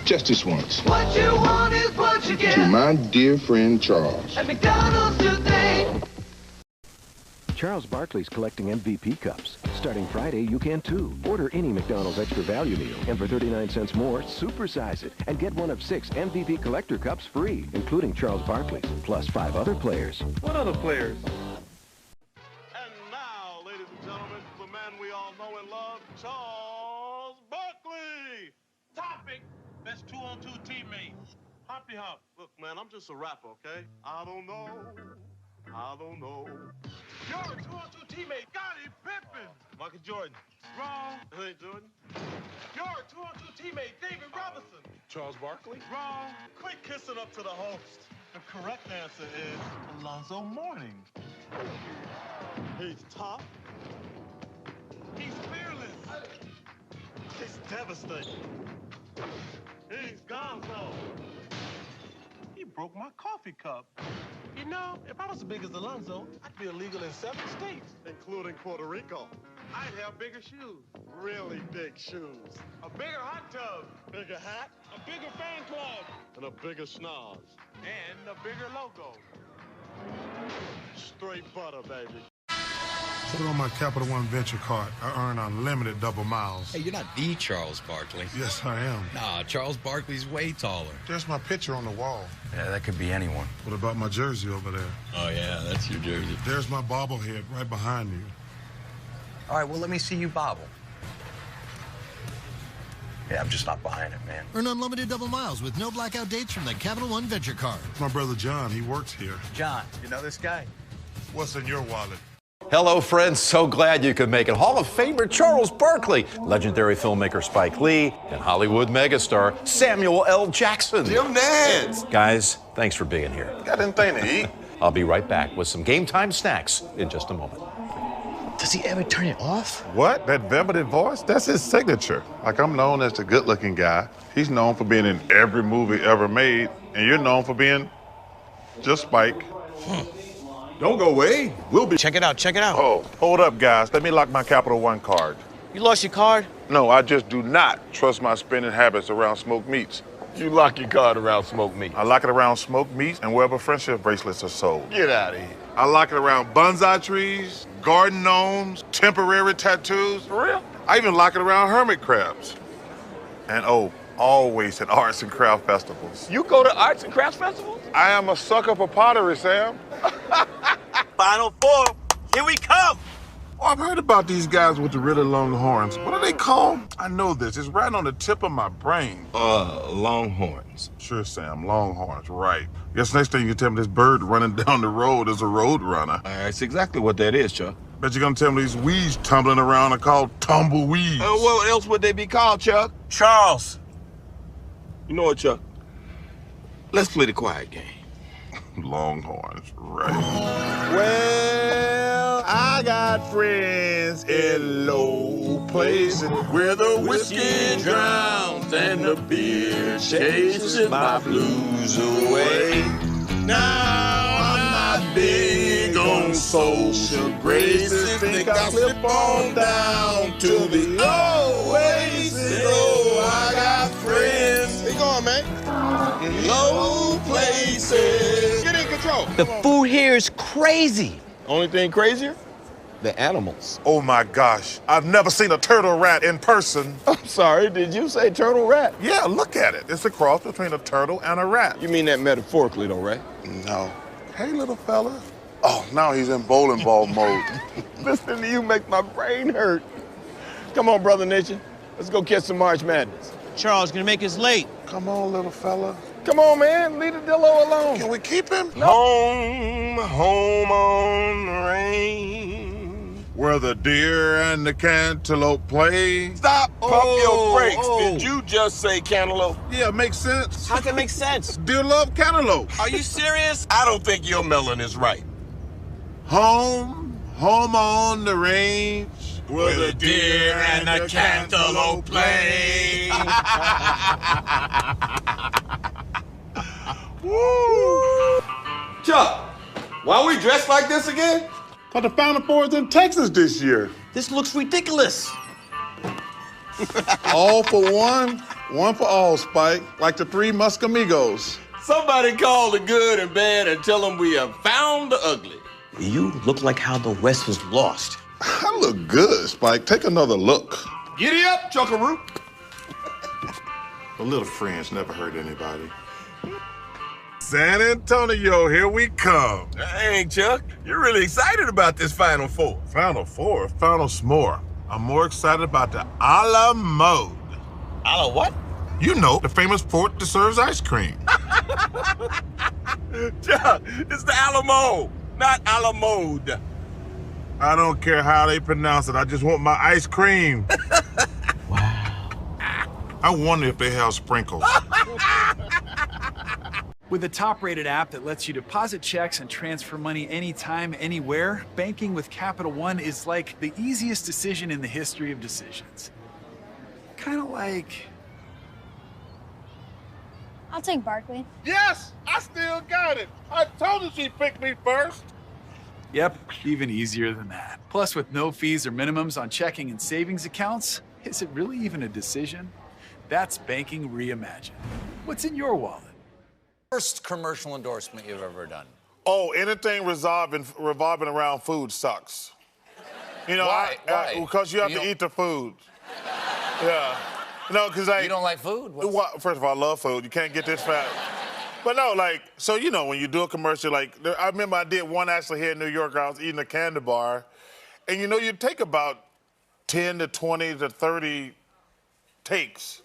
Just this once. What you want is what you get. To my dear friend Charles. At McDonald's today. Charles Barkley's collecting MVP cups. Starting Friday, you can too. Order any McDonald's extra value meal, and for 39 cents more, supersize it and get one of 6 MVP collector cups free, including Charles Barkley, plus 5 other players. What other players? And now, ladies and gentlemen, the man we all know and love, Charles Barkley. Topic, best 2-on-2 teammate. Humpy Hump. Look, man, I'm just a rapper, okay? I don't know. You're a 2-on-2 teammate. Scottie Pippen. Michael Jordan. Wrong. Hey, Jordan. You're a 2-on-2 teammate. David Robinson. Charles Barkley. Wrong. Quit kissing up to the host. The correct answer is Alonzo Mourning. He's tough. He's fearless. He's devastating. He's gonzo. He broke my coffee cup. You know, if I was as big as Alonzo, I'd be illegal in 7 states. Including Puerto Rico. I'd have bigger shoes. Really big shoes. A bigger hot tub. Bigger hat. A bigger fan club. And a bigger schnoz. And a bigger logo. Straight butter, baby. Put it on my Capital One Venture card. I earn unlimited double miles. Hey, you're not the Charles Barkley. Yes, I am. Nah, Charles Barkley's way taller. There's my picture on the wall. Yeah, that could be anyone. What about my jersey over there? Oh, yeah, that's your jersey. There's my bobblehead right behind you. All right, well, let me see you bobble. Yeah, I'm just not buying it, man. Earn unlimited double miles with no blackout dates from the Capital One Venture card. My brother John, he works here. John, you know this guy? What's in your wallet? Hello, friends. So glad you could make it. Hall of Famer Charles Barkley, legendary filmmaker Spike Lee, and Hollywood megastar Samuel L. Jackson. Jim Nance. Guys, thanks for being here. Got anything to eat? I'll be right back with some game time snacks in just a moment. Does he ever turn it off? What? That velvety voice? That's his signature. Like, I'm known as the good-looking guy. He's known for being in every movie ever made, and you're known for being just Spike. Don't go away. We'll be. Check it out, check it out. Oh, hold up, guys. Let me lock my Capital One card. You lost your card? No, I just do not trust my spending habits around smoked meats. You lock your card around smoked meat. I lock it around smoked meats and wherever friendship bracelets are sold. Get out of here. I lock it around bonsai trees, garden gnomes, temporary tattoos. For real? I even lock it around hermit crabs. And oh, always at arts and craft festivals. You go to arts and crafts festivals? I am a sucker for pottery, Sam. Final 4. Here we come. Oh, I've heard about these guys with the really long horns. What are they called? I know this. It's right on the tip of my brain. Longhorns. Sure, Sam. Longhorns, right. Guess next thing you tell me this bird running down the road is a road runner. That's exactly what that is, Chuck. Bet you're gonna tell me these weeds tumbling around are called tumbleweeds. What else would they be called, Chuck? Charles. You know what, Chuck? Let's play the quiet game. Longhorns, right. Well, I got friends in low places where the whiskey drowns and the beer chases my blues away. Now I'm not big on social graces. Think I'll slip on down to the oasis. Oh, I got friends. Where you going, man? Low places. Get in control. The food here is crazy. Only thing crazier? The animals. Oh my gosh, I've never seen a turtle rat in person. I'm sorry, did you say turtle rat? Yeah, look at it. It's a cross between a turtle and a rat. You mean that metaphorically though, right? No. Hey, little fella. Oh, now he's in bowling ball mode. Listening to you makes my brain hurt. Come on, Brother Nitchin. Let's go catch some March Madness. Charles gonna make us late. Come on, little fella. Come on, man. Leave the Dillo alone. Can we keep him? No. Home on the range. Where the deer and the cantaloupe play. Stop. Pump your brakes. Did you just say cantaloupe? Yeah, makes sense. How can it make sense? Deer love cantaloupe. Are you serious? I don't think your melon is right. Home on the range. Where the deer and the cantaloupe play. Woo! Chuck, why are we dressed like this again? But the Final Four is in Texas this year. This looks ridiculous. All for one, one for all, Spike. Like the three Muscamigos. Somebody call the good and bad and tell them we have found the ugly. You look like how the West was lost. I look good, Spike. Take another look. Giddy up, Chuckaroo. A little French never hurt anybody. San Antonio, here we come. Hey, Chuck, you're really excited about this Final Four. Final Four? Final s'more. I'm more excited about the a la mode. A la what? You know, the famous port that serves ice cream. Chuck, it's the Alamo, not a la mode. I don't care how they pronounce it. I just want my ice cream. Wow. I wonder if they have sprinkles. With a top-rated app that lets you deposit checks and transfer money anytime, anywhere, banking with Capital One is like the easiest decision in the history of decisions. Kind of like... I'll take Barkley. Yes, I still got it. I told her she picked me first. Yep, even easier than that. Plus, with no fees or minimums on checking and savings accounts, is it really even a decision? That's banking reimagined. What's in your wallet? First commercial endorsement you've ever done? Oh, anything revolving around food sucks. You know, Why? Because you have to eat the food. Yeah. No, because you don't like food? Well, first of all, I love food. You can't get this fat. But no, like, so you know, when you do a commercial, like, I remember I did one actually here in New York. I was eating a candy bar, and you know, you take about 10 to 20 to 30 takes.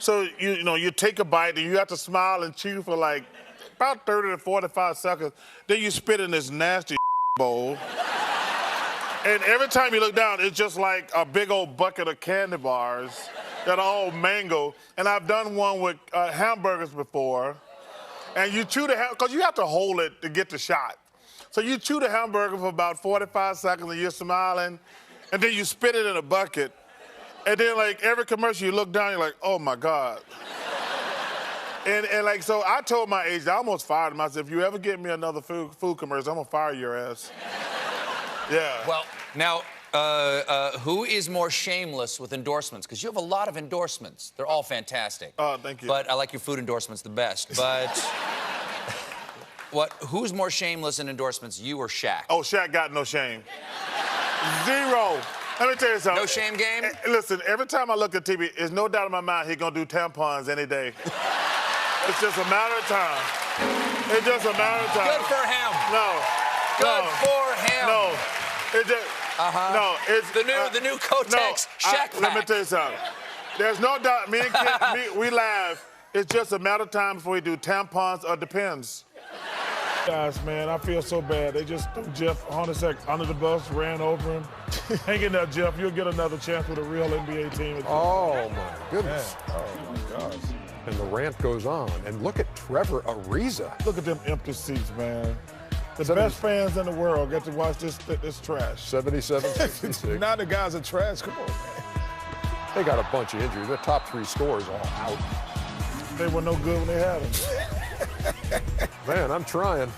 So you know, you take a bite and you have to smile and chew for like about 30 to 45 seconds. Then you spit in this nasty bowl. And every time you look down, it's just like a big old bucket of candy bars that are all mango. And I've done one with hamburgers before. And you chew the because you have to hold it to get the shot. So you chew the hamburger for about 45 seconds and you're smiling, and then you spit it in a bucket. And then like every commercial you look down, you're like, oh my God. And like, so I told my agent, I almost fired him. I said, if you ever get me another food commercial, I'm gonna fire your ass. Yeah. Well, now, who is more shameless with endorsements? Because you have a lot of endorsements. They're all fantastic. Oh, thank you. But I like your food endorsements the best. But who's more shameless in endorsements, you or Shaq? Oh, Shaq got no shame. Zero. Let me tell you something. No shame game? Listen, every time I look at TV, there's no doubt in my mind he's gonna do tampons any day. It's just a matter of time. It's just a matter of time. Good for him. No. Good for him. No. It's just, no, it's... The new Kotex Shaq pack. Let me tell you something. There's no doubt, me and Kid, we laugh. It's just a matter of time before we do tampons or Depends. Guys, man, I feel so bad. They just threw Jeff Hornacek under the bus, ran over him. Hang in there, Jeff. You'll get another chance with a real NBA team. Oh, my goodness. Oh, my gosh. And the rant goes on. And look at Trevor Ariza. Look at them empty seats, man. The best fans in the world get to watch this trash. 77-66. Now the guys are trash. Come on, man. They got a bunch of injuries. Their top three scorers all out. They were no good when they had them. Man, I'm trying.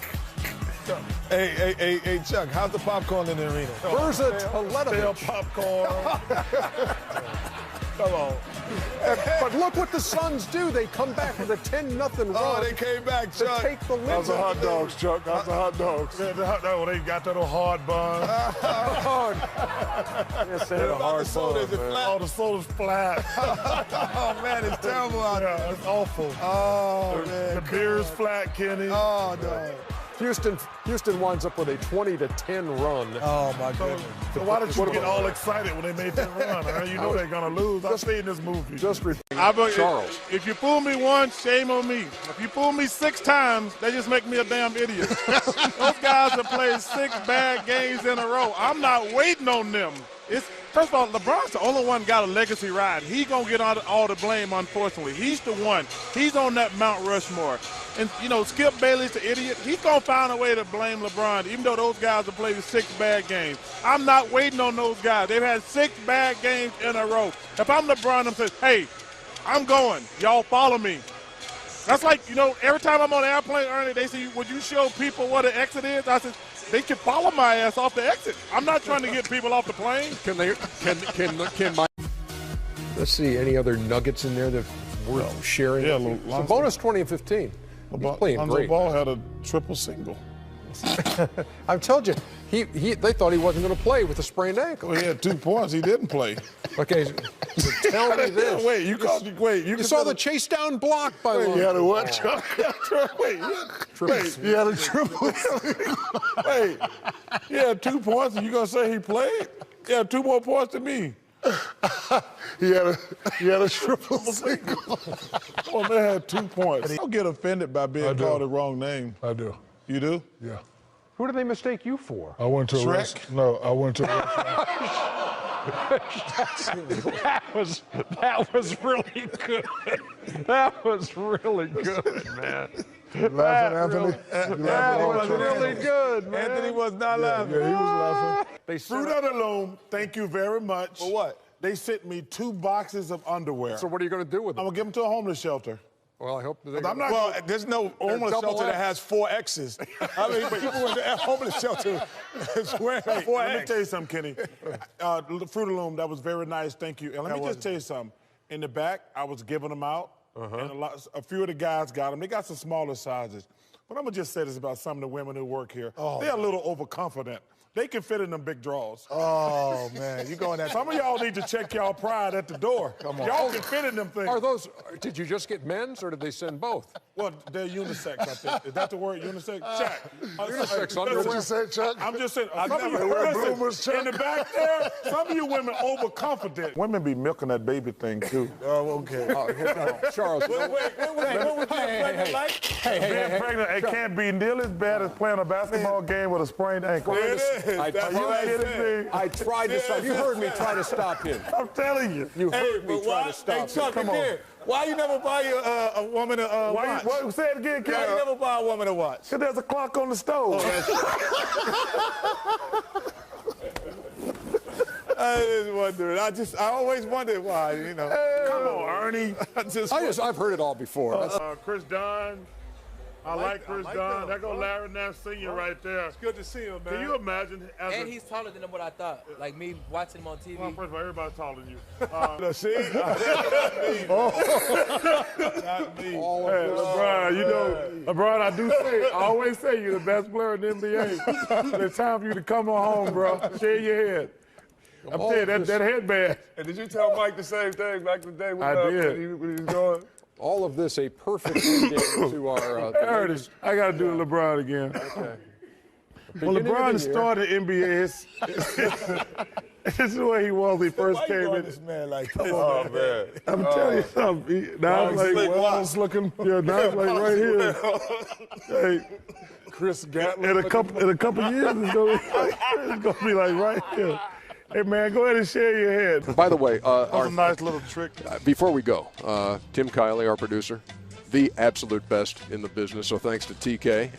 Hey, Chuck, how's the popcorn in the arena? Where's Teletovic? Popcorn. Come on. But look what the Suns do. They come back with a 10-0 run. Oh, they came back, Chuck. To take the lead. How's the hot dogs, Chuck? How's the hot dogs? Oh, they got that old hard bun. Hard. Yes, they had a hard bun, man. Oh, the soda's flat. Oh, man, it's terrible out there. Yeah, it's awful. Oh, man. The beer's flat, Kenny. Oh, no. Houston winds up with a 20-10 run. Oh, my goodness. So why did you get all excited when they made that run? Huh? You know they're going to lose. I've seen this movie. Charles. If you fool me once, shame on me. If you fool me 6 times, they just make me a damn idiot. Those guys have played 6 bad games in a row. I'm not waiting on them. First of all, LeBron's the only one got a legacy ride. He gonna get all the blame, unfortunately. He's the one. He's on that Mount Rushmore. And, you know, Skip Bayless, the idiot, he's gonna find a way to blame LeBron, even though those guys have played 6 bad games. I'm not waiting on those guys. They've had 6 bad games in a row. If I'm LeBron, I'm saying, hey, I'm going. Y'all follow me. That's like, you know, every time I'm on an airplane, Ernie, they say, would you show people what an exit is? I said, they can follow my ass off the exit. I'm not trying to get people off the plane. Can my... Let's see, any other nuggets in there that worth sharing? Yeah, so bonus 20 and 15. He's playing Lonzo great. Ball had a triple single. I've told you, they thought he wasn't going to play with a sprained ankle. Well, he had 2 points. He didn't play. Okay, so tell me this. You saw the chase down block by Wait, Lonzo. you had a what, Chuck? Wait, you had a triple. Wait, he had 2 points, and you gonna say he played? He had 2 more points than me. he had a triple single. Oh, man, had 2 points. Don't get offended by being called the wrong name. I do. You do? Yeah. Who do they mistake you for? I went to Shrek? I went to that was really good. That was really good, man. Laughing, Anthony? That was really good, man. Anthony was not laughing. Yeah, he was laughing. Fruit of the Loom, thank you very much. For what? They sent me 2 boxes of underwear. So what are you going to do with them? I'm going to give them to a homeless shelter. Well, I hope that there's no homeless shelter that has 4 X's. I mean, people in the homeless shelter is wearing 4 X's. Let me tell you something, Kenny. Fruit of the Loom, that was very nice. Thank you. And let me just tell you something. In the back, I was giving them out. And a few of the guys got them. They got some smaller sizes. But I'm going to just say this about some of the women who work here. They're a little overconfident. They can fit in them big drawers. Oh, man, you going that. Some of y'all need to check y'all pride at the door. Come on. Y'all can fit in them things. Are those, did you just get men's or did they send both? Well, they're unisex, I think. Is that the word, unisex? Chuck. Unisex underwear. What you say, Chuck? I'm just saying, some of you, listen, in the back there, some of you women overconfident. Women be milking that baby thing, too. Oh, okay. Charles. What would you pregnant like? Being pregnant, it can't be nearly as bad as playing a basketball game with a sprained ankle. I tried to stop. You heard me try to stop him. I'm telling you. You heard me try to stop him. Chuck, come on. Why you never buy a woman a watch? Say it again, Why you never buy a woman a watch? Because there's a clock on the stove. I just wondered. I always wondered why, you know. Come on, Ernie. I've heard it all before. Chris Dunn. I like Chris Dunn. There goes Larry Nance Sr. right there. It's good to see him, man. Can you imagine? And he's taller than what I thought. Like me watching him on TV. Well, first of all, everybody's taller than you. See? Not me. Hey, LeBron, you know, LeBron, I do say, I always say you're the best player in the NBA. It's time for you to come on home, bro. Shave your head. I'm telling you, that headband. And did you tell Mike the same thing back in the day when he was going? All of this a perfect ending to our... I got to do LeBron again. Okay. Well, LeBron started NBA. This is where he was when he first came in. This man like this? Oh, man. I'm telling you something. Now it's like, now it's like right here. Hey, Chris Gatlin. In a couple years, it's going to be like right here. Hey, man, go ahead and share your head. By the way, that's a nice little trick. Before we go, Tim Kiley, our producer, the absolute best in the business. So thanks to TK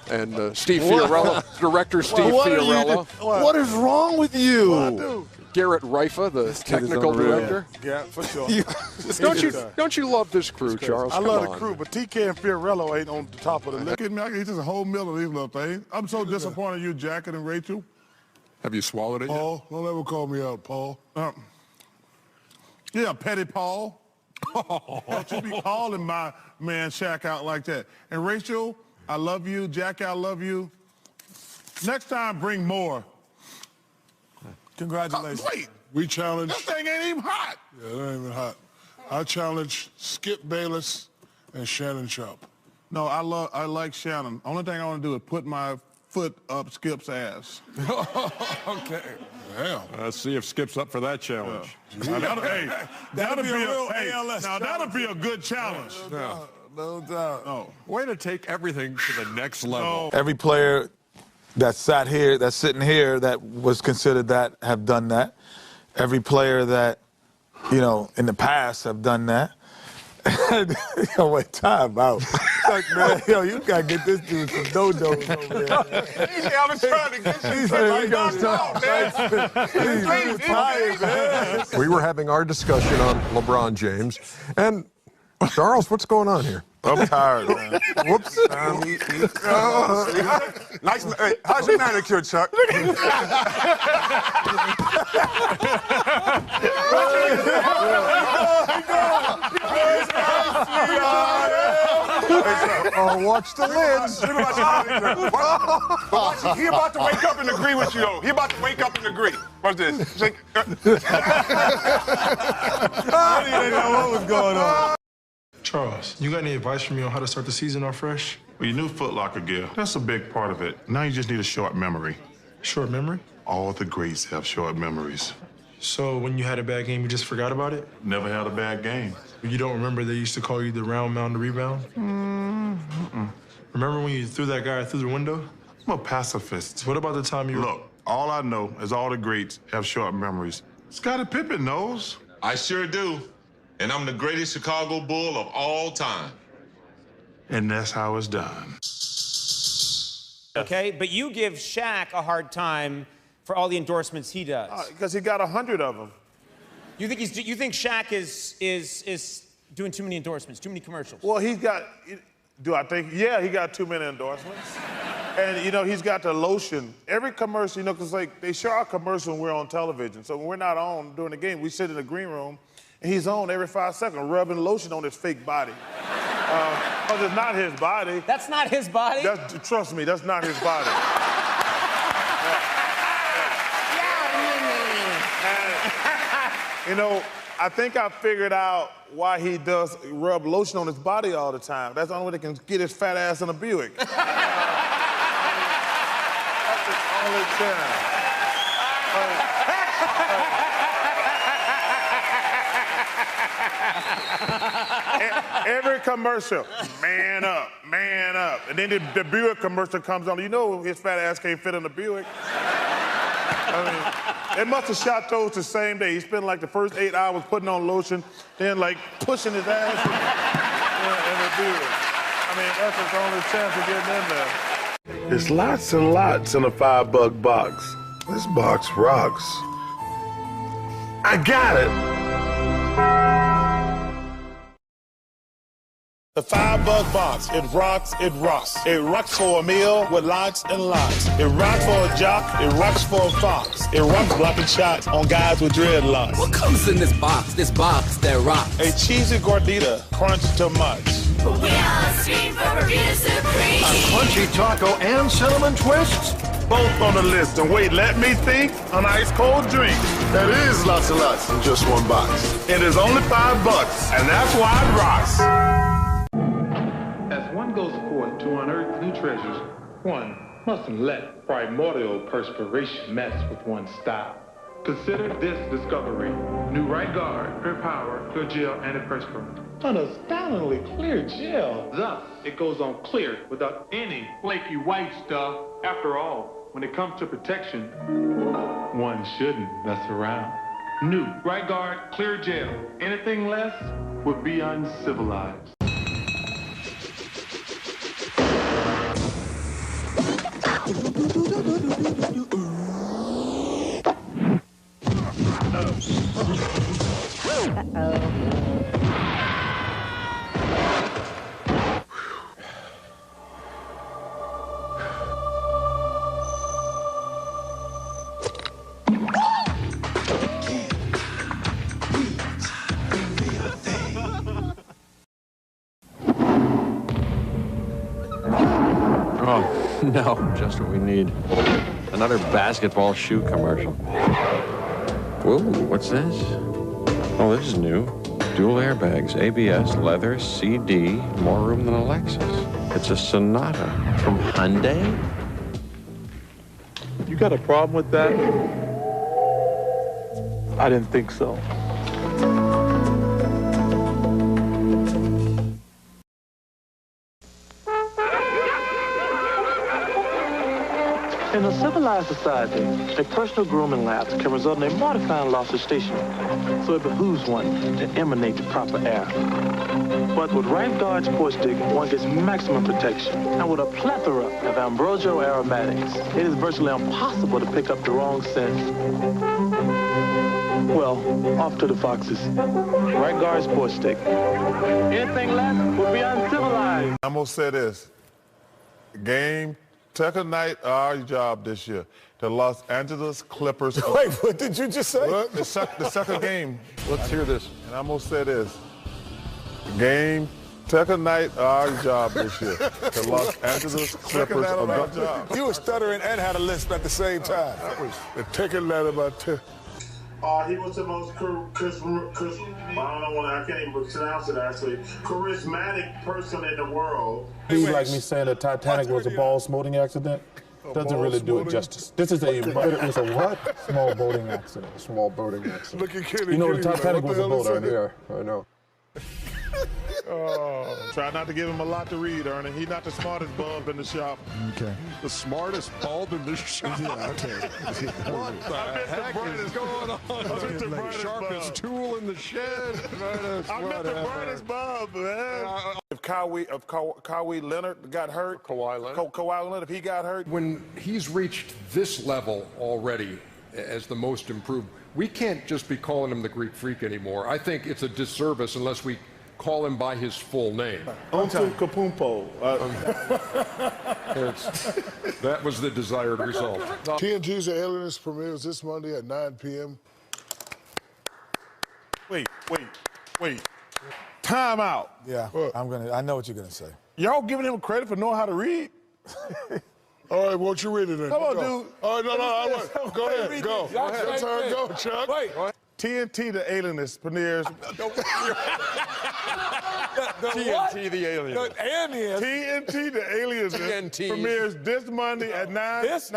and Steve Fiorello, director Steve Fiorello. What is wrong with you? Garrett Rifa, the technical director. Yeah, for sure. Don't you love this crew, Charles? I love the crew, but TK and Fiorello ain't on the top of the list. Look at me, I can eat just a whole meal of these little things. I'm so disappointed in you, Jacket and Rachel. Have you swallowed it Paul, don't ever call me out, Paul. Yeah, Petty Paul. Don't you be calling my man Shaq out like that. And Rachel, I love you. Jack, I love you. Next time, bring more. Congratulations. Wait, we challenge. This thing ain't even hot. Yeah, it ain't even hot. I challenge Skip Bayless and Shannon Sharp. No, I like Shannon. Only thing I want to do is put my foot up Skip's ass. Okay. Well, let's see if Skip's up for that challenge. Yeah. That'll be a real ALS. Now, that'll be a good challenge. No doubt. Oh. Way to take everything to the next level. Every player that's sitting here that was considered that have done that. Every player that, you know, in the past have done that. Yo, wait, time out. Like, man, yo, you gotta get this dude some dodos over there. I've been trying to get you. We were having our discussion on LeBron James, and Charles, what's going on here? I'm tired, man. Whoops. Nice. Hey, how's your manicure, Chuck? Watch the lids. He about to wake up and agree with you, though. He about to wake up and agree. Watch this. Shake. I didn't know what was going on. Charles, you got any advice for me on how to start the season off fresh? Well, your new Foot Locker gear, that's a big part of it. Now you just need a short memory. Short memory? All the greats have short memories. So when you had a bad game, you just forgot about it? Never had a bad game. You don't remember they used to call you the round mound to rebound? Remember when you threw that guy through the window? I'm a pacifist. What about the time you... Look, all I know is all the greats have short memories. Scottie Pippen knows. I sure do. And I'm the greatest Chicago Bull of all time. And that's how it's done. Okay, but you give Shaq a hard time for all the endorsements he does. Because he got 100 of them. You think Shaq is doing too many endorsements, too many commercials? Well, he's got, do I think? Yeah, he got too many endorsements. And, you know, he's got the lotion. Every commercial, you know, because, like, they show our commercial when we're on television. So when we're not on during the game, we sit in the green room, and he's on every 5 seconds, rubbing lotion on his fake body. Because it's not his body. That's not his body? Trust me, that's not his body. You know, I think I figured out why he does rub lotion on his body all the time. That's the only way they can get his fat ass in a Buick. That's the only time. Every commercial, man up, man up. And then the Buick commercial comes on. You know his fat ass can't fit in the Buick. I mean, they must have shot those the same day. He spent like the first 8 hours putting on lotion, then like pushing his ass in the Buick. I mean, that's his only chance of getting in there. There's lots and lots in a $5 box. This box rocks. I got it. The $5 box, it rocks, it rocks. It rocks for a meal with lots and lots. It rocks for a jock, it rocks for a fox. It rocks blocking shots on guys with dreadlocks. What comes in this box that rocks? A cheesy gordita, crunch too much. We are stream for Burrito Supreme. A crunchy taco and cinnamon twists. Both on the list. And wait, let me think. An ice cold drink. That is lots and lots in just one box. It is only $5, and that's why it rocks. As one goes forth to unearth new treasures, one mustn't let primordial perspiration mess with one's style. Consider this discovery. New Right Guard, Clear Power, Clear Gel, Antiperspirant. An astoundingly clear gel. Thus, it goes on clear without any flaky white stuff. After all, when it comes to protection, one shouldn't mess around. New Right Guard, Clear Gel. Anything less would be uncivilized. Oh, no, just what we need. Another basketball shoe commercial. Whoa, what's this? Oh, this is new. Dual airbags, ABS, leather, CD, more room than a Lexus. It's a Sonata from Hyundai? You got a problem with that? I didn't think so. In a civilized society, a personal grooming lapse can result in a mortifying loss of station. So it behooves one to emanate the proper air. But with Right Guard Sport Stick, one gets maximum protection. And with a plethora of ambrosial aromatics, it is virtually impossible to pick up the wrong scent. Well, off to the Foxes. Right guard, sports stick. Anything less would be uncivilized. I'm going to say this. Game, second night of our job this year. The Los Angeles Clippers. Wait, what did you just say? Look, the second game. Let's hear this. And I'm going to say this. Game, second night of our job this year. The Los Angeles Clippers. You were stuttering and had a lisp at the same time. That was the second night of our job. He was the most I can't even pronounce it actually, charismatic person in the world. He like me saying the Titanic was a ball smoothing accident? Doesn't really do it justice. This is it was a what? Small boating accident. Small boating accident. Look at Kenny. You know the Titanic was a boat out there. I know. Try not to give him a lot to read, Ernie. He's not the smartest bulb in the shop. Okay. The smartest bulb in the shop. Yeah, okay. What the heck is going on? The sharpest tool in the shed. I meant the brightest bulb, man. If Kawhi Leonard got hurt, Kawhi Leonard, if he got hurt. When he's reached this level already as the most improved, we can't just be calling him the Greek Freak anymore. I think it's a disservice unless we call him by his full name. Kapumpo. That was the desired result. TNT's The Alienist premieres this Monday at 9 p.m. Wait. Time out. Yeah, I know what you're gonna say. Y'all giving him credit for knowing how to read? All right, won't you read it then? Come on, go. dude. All right, no, go ahead, go. Your turn, go, Chuck. Wait. TNT The Alienist premieres. TNT The Alien. TNT The Alienist premieres this Monday at 9. This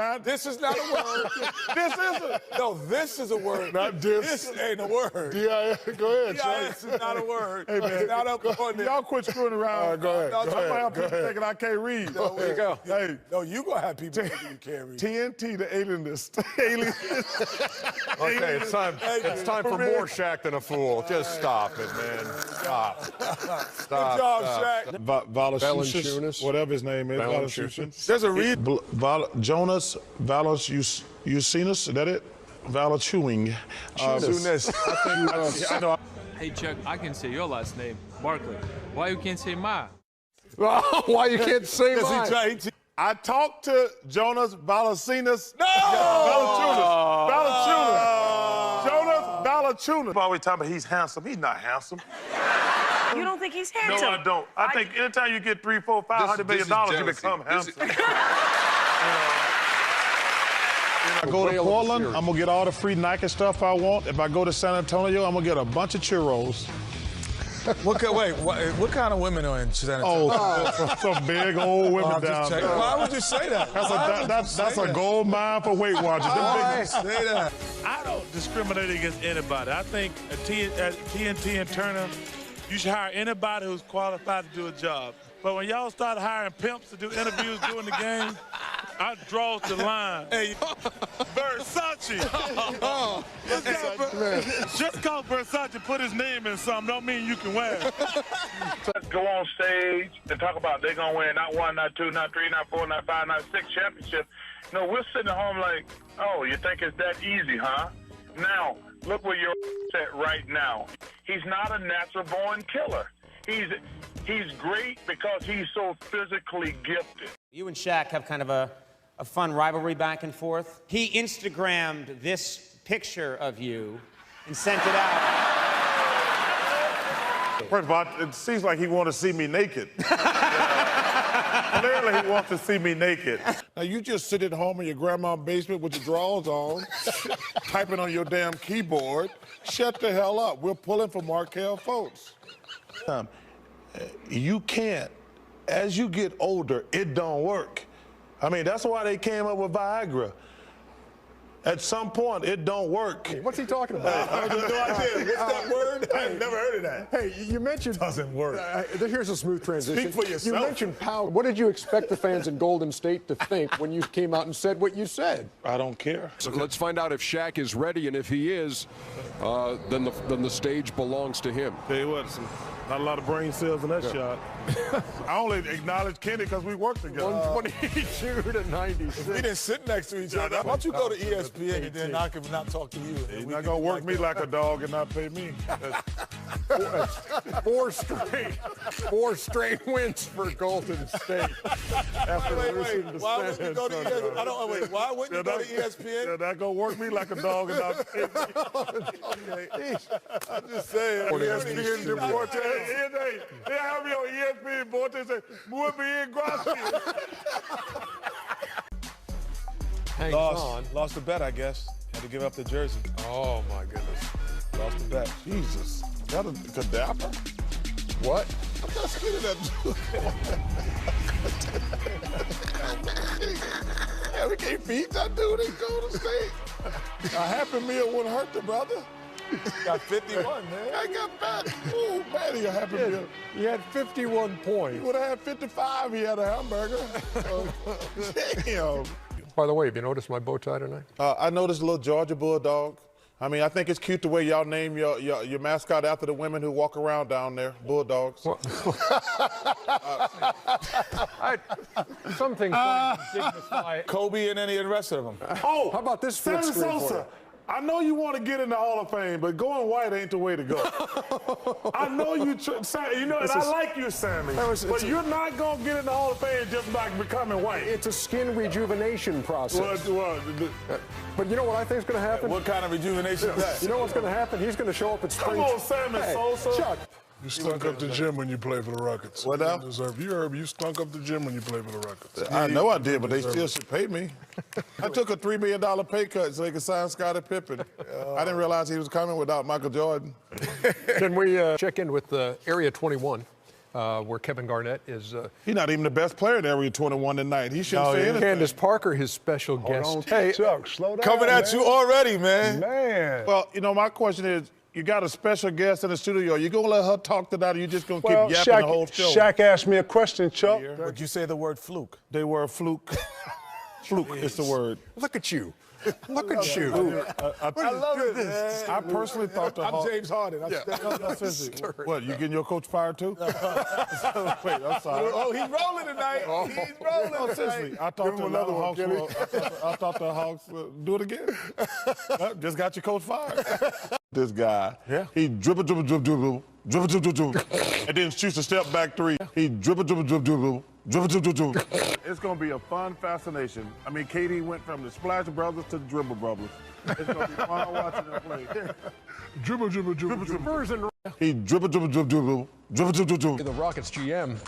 is not a word. This isn't. No, this is a word. Not this. This ain't a word. Go ahead, Chuck. This is not a word. Hey, man. It's not up on there. Y'all quit screwing around. All right, go ahead. Somebody else thinking I can't read. There you go. Hey. No, you gonna have people thinking you can't read. TNT The Alienist. Okay, it's time for more Shaq than a fool. Just stop it, man. Stop. Good job, Shaq. Valanciunas, whatever his name is. Valanciunas. There's a read. Jonas Valanciunas, is that it? Valanciunas. I know. Hey, Chuck, I can say your last name, Barkley. Why you can't say mine? Why you can't say mine? I talked to Jonas Valanciunas. No! Valanciunas. Jonas Valanciunas. Always talking about he's handsome. He's not handsome. You don't think he's handsome? No, I don't. I think anytime you get $300, $400, $500 million, you become handsome. If I go to Portland, I'm going to get all the free Nike stuff I want. If I go to San Antonio, I'm going to get a bunch of churros. What kind of women are in San Antonio? Some big old women down there. Why would you say that? That's a gold mine for Weight Watchers. Why say that? I don't discriminate against anybody. I think at TNT and Turner, you should hire anybody who's qualified to do a job. But when y'all start hiring pimps to do interviews during the game, I draw the line. Hey, Versace. Just because Versace put his name in something don't mean you can wear it. Go on stage and talk about they're going to win not 1, not 2, not 3, not 4, not 5, not 6 championships. No, we're sitting at home like, oh, you think it's that easy, huh? Now, look where you're at right now. He's not a natural-born killer. He's great because he's so physically gifted. You and Shaq have kind of a fun rivalry back and forth. He Instagrammed this picture of you and sent it out. First of all, it seems like he wants to see me naked. Clearly, he wants to see me naked. Now, you just sit at home in your grandma's basement with your drawers on, typing on your damn keyboard. Shut the hell up. We're pulling for Markel Fultz. You can't. As you get older, it don't work. I mean, that's why they came up with Viagra. At some point, it don't work. Hey, what's he talking about? I have no idea. What's that word? I've never heard of that. Hey, you mentioned... Doesn't work. Here's a smooth transition. Speak for yourself. You mentioned power. What did you expect the fans in Golden State to think when you came out and said what you said? I don't care. So let's find out if Shaq is ready, and if he is, then the stage belongs to him. Tell you what, not a lot of brain cells in that shot. I only acknowledge Kenny because we worked together. 122 to 96. We didn't sit next to each other. Why don't you go to ESPN? ESPN and then I can not talk to you. He's not gonna work me like a dog and not pay me. Four straight wins for Golden State. After losing to Why wouldn't you go to ESPN? Why wouldn't you go to ESPN? They're not gonna work me like a dog and not pay me. Okay. I'm just saying. ESPN Deportes. They have me on ESPN Deportes say, muy bien, gracias. Lost the bet, I guess. Had to give up the jersey. Oh, my goodness. Lost the bet. Jesus. That a cadaver? What? I'm not scared of that dude. Yeah, we can't beat that dude in Golden State. A Happy Meal wouldn't hurt the brother. Got 51, man. I got back. Oh, man, he a Happy Meal. He had 51 points. He would have had 55. He had a hamburger. Damn. By the way, have you noticed my bow tie tonight? I noticed a little Georgia Bulldog. I mean, I think it's cute the way y'all name your mascot after the women who walk around down there, Bulldogs. Some things dignify. Kobe and any of the rest of them. Oh, how about this flip Sammy screen for Sosa. you? I know you want to get in the Hall of Fame, but going white ain't the way to go. I know you, and I like you, Sammy, but you're not going to get in the Hall of Fame just by becoming white. It's a skin rejuvenation process. But you know what I think is going to happen? What kind of rejuvenation is that? You know what's going to happen? He's going to show up at spring. Come on, Sammy Sosa. Chuck. You stunk up the gym when you played for the Rockets. What now? You heard you stunk up the gym when you played for the Rockets. I know I did, but they still should pay me. I took a $3 million pay cut so they could sign Scottie Pippen. I didn't realize he was coming without Michael Jordan. Can we check in with Area 21, where Kevin Garnett is? He's not even the best player in Area 21 tonight. He shouldn't say anything. Candace Parker, his special guest. Hey, Chuck, slow down. Coming at you already, man. Man. Well, my question is, you got a special guest in the studio. You gonna let her talk tonight, or you just gonna keep yapping the whole show? Shaq asked me a question, Chuck. Would you say the word fluke? They were a fluke. Fluke is the word. Look at you. Look at you. I love this. I personally thought the I'm James Harden. What, you getting your coach fired too? Wait, I'm sorry. Oh, he's rolling tonight. He's rolling tonight. I thought the Hawks would do it again. Just got your coach fired. This guy, he dribble, and then shoots a step back three. He dribble. It's going to be a fun fascination. I mean, KD went from the Splash Brothers to the Dribble Brothers. It's going to be fun watching them play. Dribble. He dribble. The Rockets GM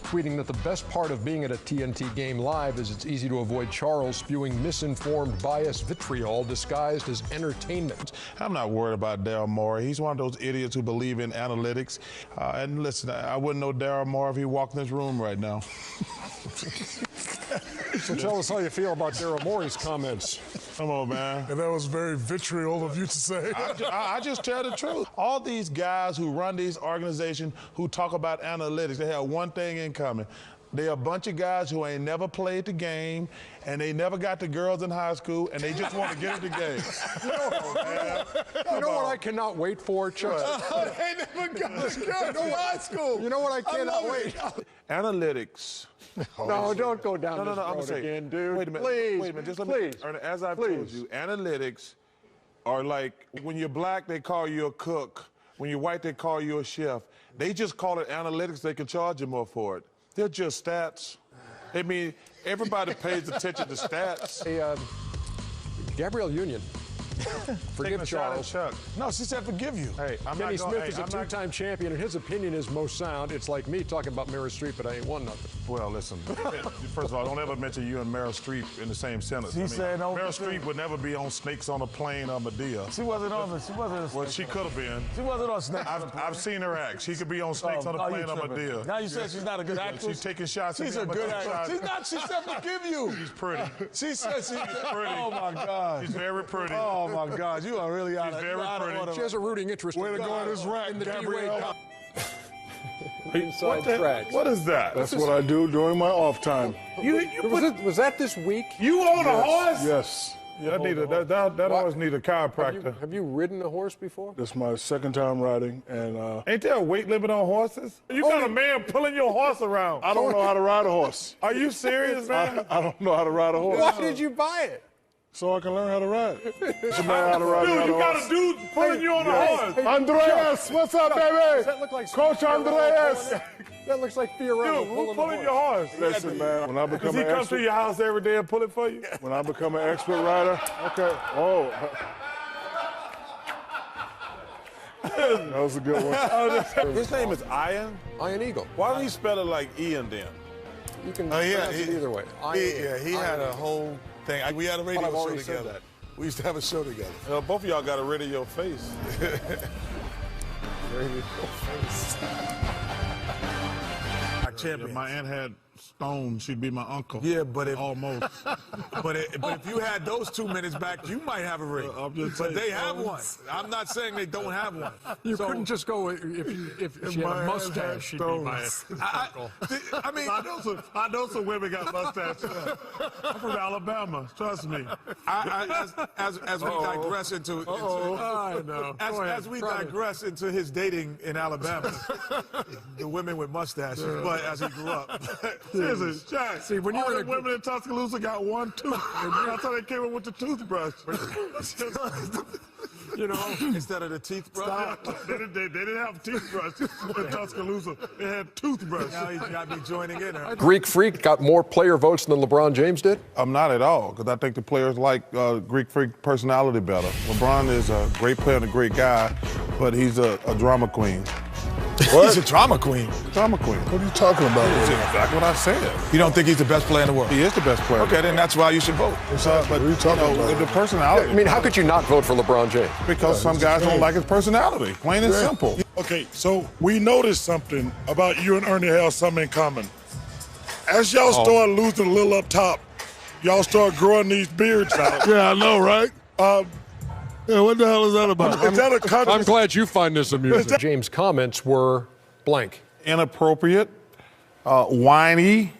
tweeting that the best part of being at a TNT game live is it's easy to avoid Charles spewing misinformed, biased vitriol disguised as entertainment. I'm not worried about Daryl Morey. He's one of those idiots who believe in analytics. And listen, I wouldn't know Daryl Morey if he walked in this room right now. So tell us how you feel about Daryl Morey's comments. Come on, man. And that was very vitriol of you to say. I just tell the truth. All these guys who run these organizations who talk about analytics, they have one thing in common. They're a bunch of guys who ain't never played the game, and they never got the girls in high school, and they just want to get in the game. You know what I cannot wait for, Chuck? They never got the girls in high school. You know what I cannot wait? Analytics. No, don't go down this I'm road saying, again, dude. Wait a minute. Please, wait a minute. Just let please. me. As I've told you, analytics are like when you're black, they call you a cook. When you're white, they call you a chef. They just call it analytics. They can charge you more for it. They're just stats. I mean, everybody pays attention to stats. Hey, Gabrielle Union. Forgive Charles. Chuck. No, she said forgive you. Hey, Kenny Smith is a two-time champion, and his opinion is most sound. It's like me talking about Meryl Streep, but I ain't won nothing. Well, listen. First of all, don't ever mention you and Meryl Streep in the same sentence. Meryl Streep would never be on Snakes on a Plane or Medea. She wasn't on. Well, she could have been. She wasn't on Snakes. I've seen her act. She could be on Snakes on a Plane or Medea. Now you said she's not a good actress. She's taking shots. She's a good actress. She's not. She said forgive you. She's pretty. She said she's pretty. Oh my God. She's very pretty. Oh my God. You are really out of order. She has a rooting interest. Way to go on this rack, Gabrielle. Inside tracks. What is that? That's what I do during my off time. Was that this week? You own a horse? Yes. That horse need a chiropractor. Have you ridden a horse before? This is my second time riding, and ain't there a weight limit on horses? You got a man pulling your horse around. I don't know how to ride a horse. Are you serious, man? I don't know how to ride a horse. Why did you buy it? So I can learn how to ride. Dude, you got a dude pulling you on a horse. Andreas, what's up, baby? Does that look like Coach Andreas? That looks like Fiorello. Dude, who's pulling your horse? Listen, man, when I Does become he an come expert, to your house every day and pull it for you? when I become an expert rider, okay. Oh, that was a good one. His name is Ian? Ian Eagle. Why don't you spell it like Ian then? You can Oh, yeah, pronounce it either way. He had a whole thing. We had a radio I've show already said together. that. We used to have a show together. Both of y'all got a rid of your face. If my aunt had Stone, she'd be my uncle. Yeah, but if almost. but if you had those 2 minutes back, you might have a ring. But they have one. I'm not saying they don't have one. You couldn't just go if she had a mustache, she'd be my uncle. I mean, I know some women got mustaches. I'm from Alabama. Trust me. As we digress into I know. as we digress into his dating in Alabama, the women with mustaches, but as he grew up. Listen, Jack, see, when you all were the in women in Tuscaloosa got one tooth. That's how they came up with the toothbrush. You know, instead of the teeth brush. Stop. They didn't have toothbrushes in Tuscaloosa. They had toothbrushes. Now he's got me joining in. Greek Freak got more player votes than LeBron James did? I'm not at all, because I think the players like Greek Freak personality better. LeBron is a great player and a great guy, but he's a drama queen. He's a drama queen. Drama queen. What are you talking about? That's exactly what I said. You don't think he's the best player in the world? He is the best player. Okay, then that's why you should vote. But what are you talking about? The personality. I mean, how could you not vote for LeBron James? Because some guys don't like his personality. Plain and simple. Okay, so we noticed something about you and Ernie have something in common. As y'all start losing a little up top, y'all start growing these beards out. Yeah, I know, right? Yeah, what the hell is that about? Is that a country? I'm glad you find this amusing. James' comments were blank. Inappropriate, whiny.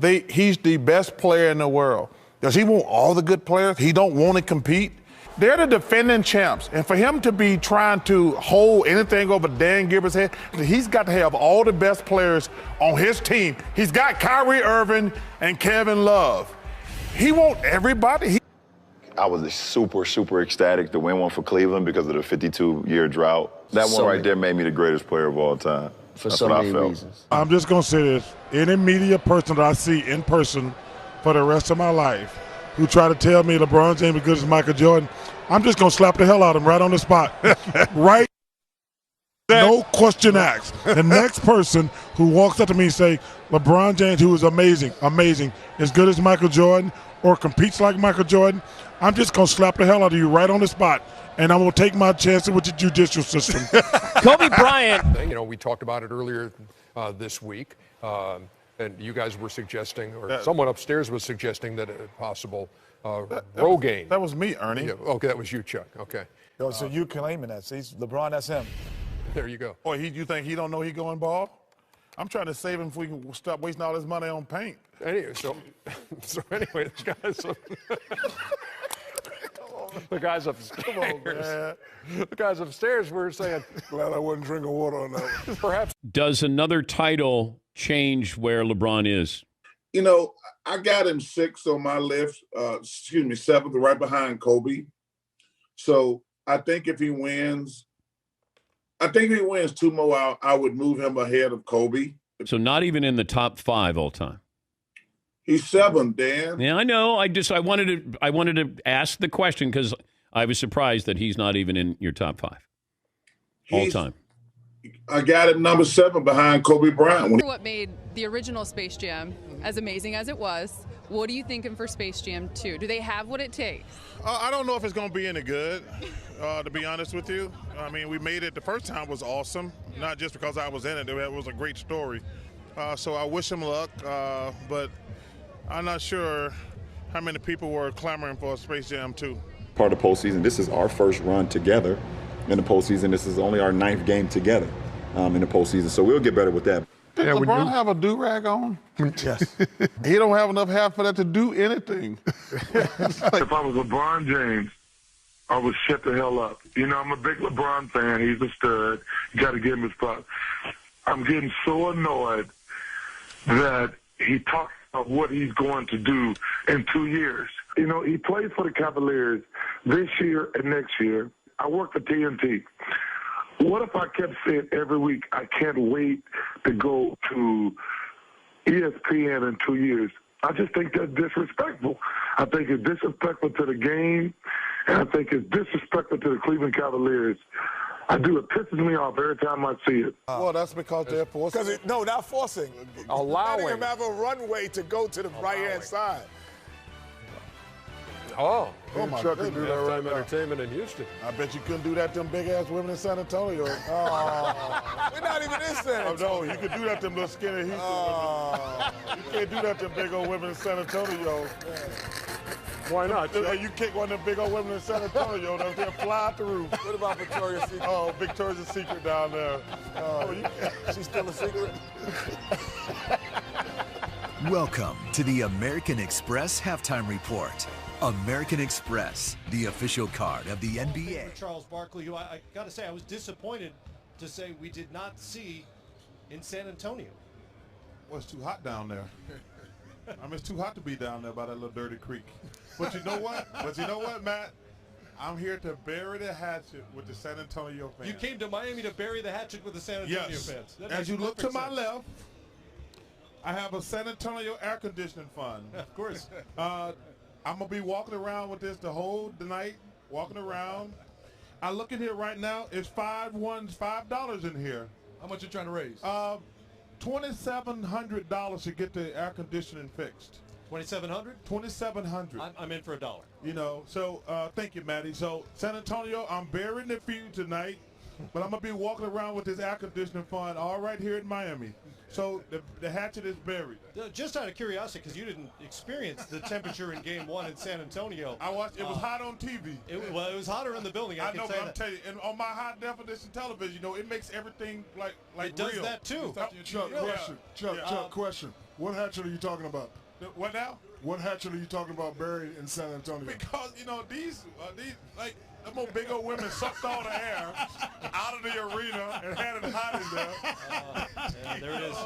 He's the best player in the world. Does he want all the good players? He don't want to compete? They're the defending champs. And for him to be trying to hold anything over Dan Gilbert's head, he's got to have all the best players on his team. He's got Kyrie Irving and Kevin Love. He wants everybody. I was super ecstatic to win one for Cleveland because of the 52-year drought. That one right there made me the greatest player of all time. That's what I felt. I'm just going to say this. Any media person that I see in person for the rest of my life who try to tell me LeBron James is good as Michael Jordan, I'm just going to slap the hell out of him right on the spot. Right? No question asked. The next person who walks up to me and say, LeBron James, who is amazing, as good as Michael Jordan or competes like Michael Jordan, I'm just going to slap the hell out of you right on the spot, and I'm going to take my chances with the judicial system. Kobe Bryant. You know, we talked about it earlier this week, and you guys were suggesting, or someone upstairs was suggesting that a possible Rogaine. That was me, Ernie. Yeah, okay, that was you, Chuck. Okay. Yo, so you claiming that. See, LeBron, that's him. There you go. Boy, you think he don't know he going ball? I'm trying to save him if we can stop wasting all his money on paint. Anyway, anyway, the guys upstairs. The guys upstairs were saying, glad I wasn't drinking water on that one. Perhaps. Does another title change where LeBron is? You know, I got him 6th on my list. 7th, right behind Kobe. So I think if he wins 2 more, I would move him ahead of Kobe. So not even in the top 5 all time. He's 7th, Dan. Yeah, I know. I wanted to ask the question because I was surprised that he's not even in your top 5 all time. I got him number 7 behind Kobe Bryant. What made the original Space Jam as amazing as it was? What are you thinking for Space Jam 2? Do they have what it takes? I don't know if it's going to be any good, to be honest with you. I mean, we made it. The first time was awesome, not just because I was in it. It was a great story. So I wish him luck, but I'm not sure how many people were clamoring for Space Jam 2. Part of the postseason, this is our first run together in the postseason. This is only our 9th game together in the postseason, so we'll get better with that. Did LeBron have a do-rag on? Yes. He don't have enough hair for that to do anything. If I was LeBron James, I would shut the hell up. You know, I'm a big LeBron fan. He's a stud. You got to give him his props. I'm getting so annoyed that he talks about what he's going to do in 2 years. You know, he plays for the Cavaliers this year and next year. I work for TNT. What if I kept saying every week, I can't wait to go to ESPN in 2 years? I just think that's disrespectful. I think it's disrespectful to the game, and I think it's disrespectful to the Cleveland Cavaliers. I do. It pisses me off every time I see it. Well, that's because they're forcing. No, not forcing. Allowing. Letting him have a runway to go to the right-hand side. Oh, my Chuck can goodness. do that right now. Entertainment in Houston. I bet you couldn't do that to them big-ass women in San Antonio. We're not even in San Antonio. No, you could do that to them little skinny Houston women. You can't do that to them big old women in San Antonio. Why not? You kick one of them big old women in San Antonio, they'll fly out the roof. What about Victoria's Secret? Oh, Victoria's Secret down there. She's still a secret? Welcome to the American Express Halftime Report. American Express, the official card of the NBA. For Charles Barkley, who I got to say I was disappointed to say we did not see in San Antonio. Well, it's too hot down there. I mean, it's too hot to be down there by that little dirty creek. But you know what? Matt? I'm here to bury the hatchet with the San Antonio fans. You came to Miami to bury the hatchet with the San Antonio fans. That As you look to my sense. left, I have a San Antonio air conditioning fund. Of course. I'm going to be walking around with this the whole night, walking around. I look in here right now, it's $5 in here. How much you trying to raise? $2,700 to get the air conditioning fixed. $2,700? $2,700. I'm in for $1. You know, so thank you, Matty. So San Antonio, I'm burying it for you tonight, but I'm going to be walking around with this air conditioning fund all right here in Miami. So the hatchet is buried. Just out of curiosity, because you didn't experience the temperature in Game 1 in San Antonio. I watched. It was hot on TV. It was hotter in the building. I know, can say but I'm telling you, and on my high definition television, you know, it makes everything like it does real. that too. Chuck, question. What hatchet are you talking about? What now? What hatchet are you talking about buried in San Antonio? Because you know these like. Them old big old women sucked all the air out of the arena and had it hot in there. Yeah, there it is.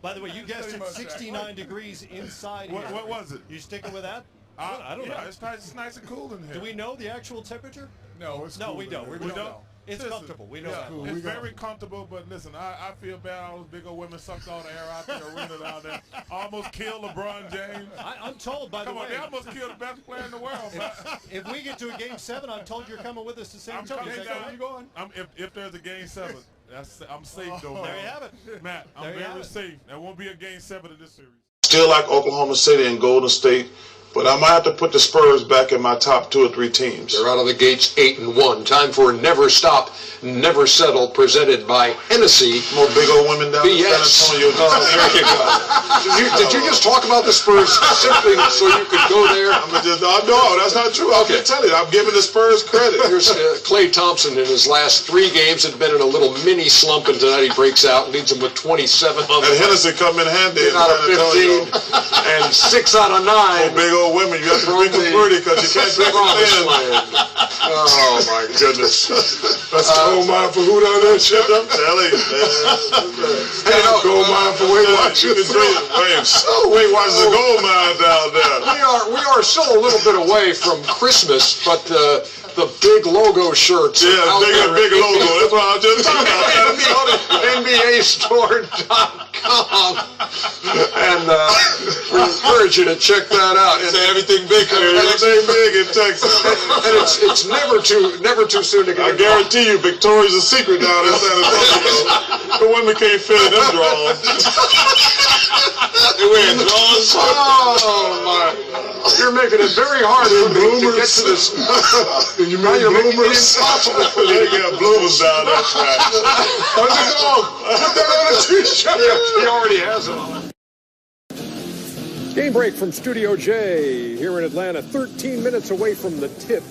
By the way, you guessed it, 69 degrees inside here. What was it? You sticking with that? I don't know. It's nice and cool in here. Do we know the actual temperature? No, it's cool we don't. We don't know. It's comfortable. We know that. Cool. It's very comfortable, but listen, I feel bad. All those big old women sucked all the air out the arena down there. Almost killed LeBron James. I'm told, by the way. They almost killed the best player in the world. If we get to a Game 7, I'm told you're coming with us to San Antonio. Where you going? If there's a Game 7, I'm safe, though. There you have it. Matt, I'm very safe. There won't be a Game 7 in this series. Still like Oklahoma City and Golden State, but I might have to put the Spurs back in my top 2 or 3 teams. They're out of the gates 8-1. Time for Never Stop, Never Settle, presented by Hennessy. More big old women down in San Antonio. There you go. Did you just talk about the Spurs simply so you could go there? No, that's not true. I can tell you. I'm giving the Spurs credit. Here's Klay Thompson in his last 3 games had been in a little mini slump, and tonight he breaks out, leads them with 27 on and Hennessy come in handy. 10 out of 15 and 6 out of 9. More big old women, you have to drink them pretty because you can't drink them thin. Oh my goodness. That's gold mine for who down there, Chip? I'm telling you, man. Hey, gold mine for Weight Watchers. Weight Watchers is a gold mine down there. We are still a little bit away from Christmas, but the big logo shirts. Yeah, big logo. That's what I was just talking about. NBAstore.com. And we encourage you to check that out. And everything big here. Everything big in Texas. And it's never too soon to get. I guarantee you, Victoria's a secret down in San Antonio. The women can't fit in them drawers. They wear drawers. Oh my! You're making it very hard for me to get to this. You mean bloomers? Impossible for you to get bloomers down that track. How's it going? Put that on a t-shirt. He already has it. Game break from Studio J here in Atlanta. 13 minutes away from the tip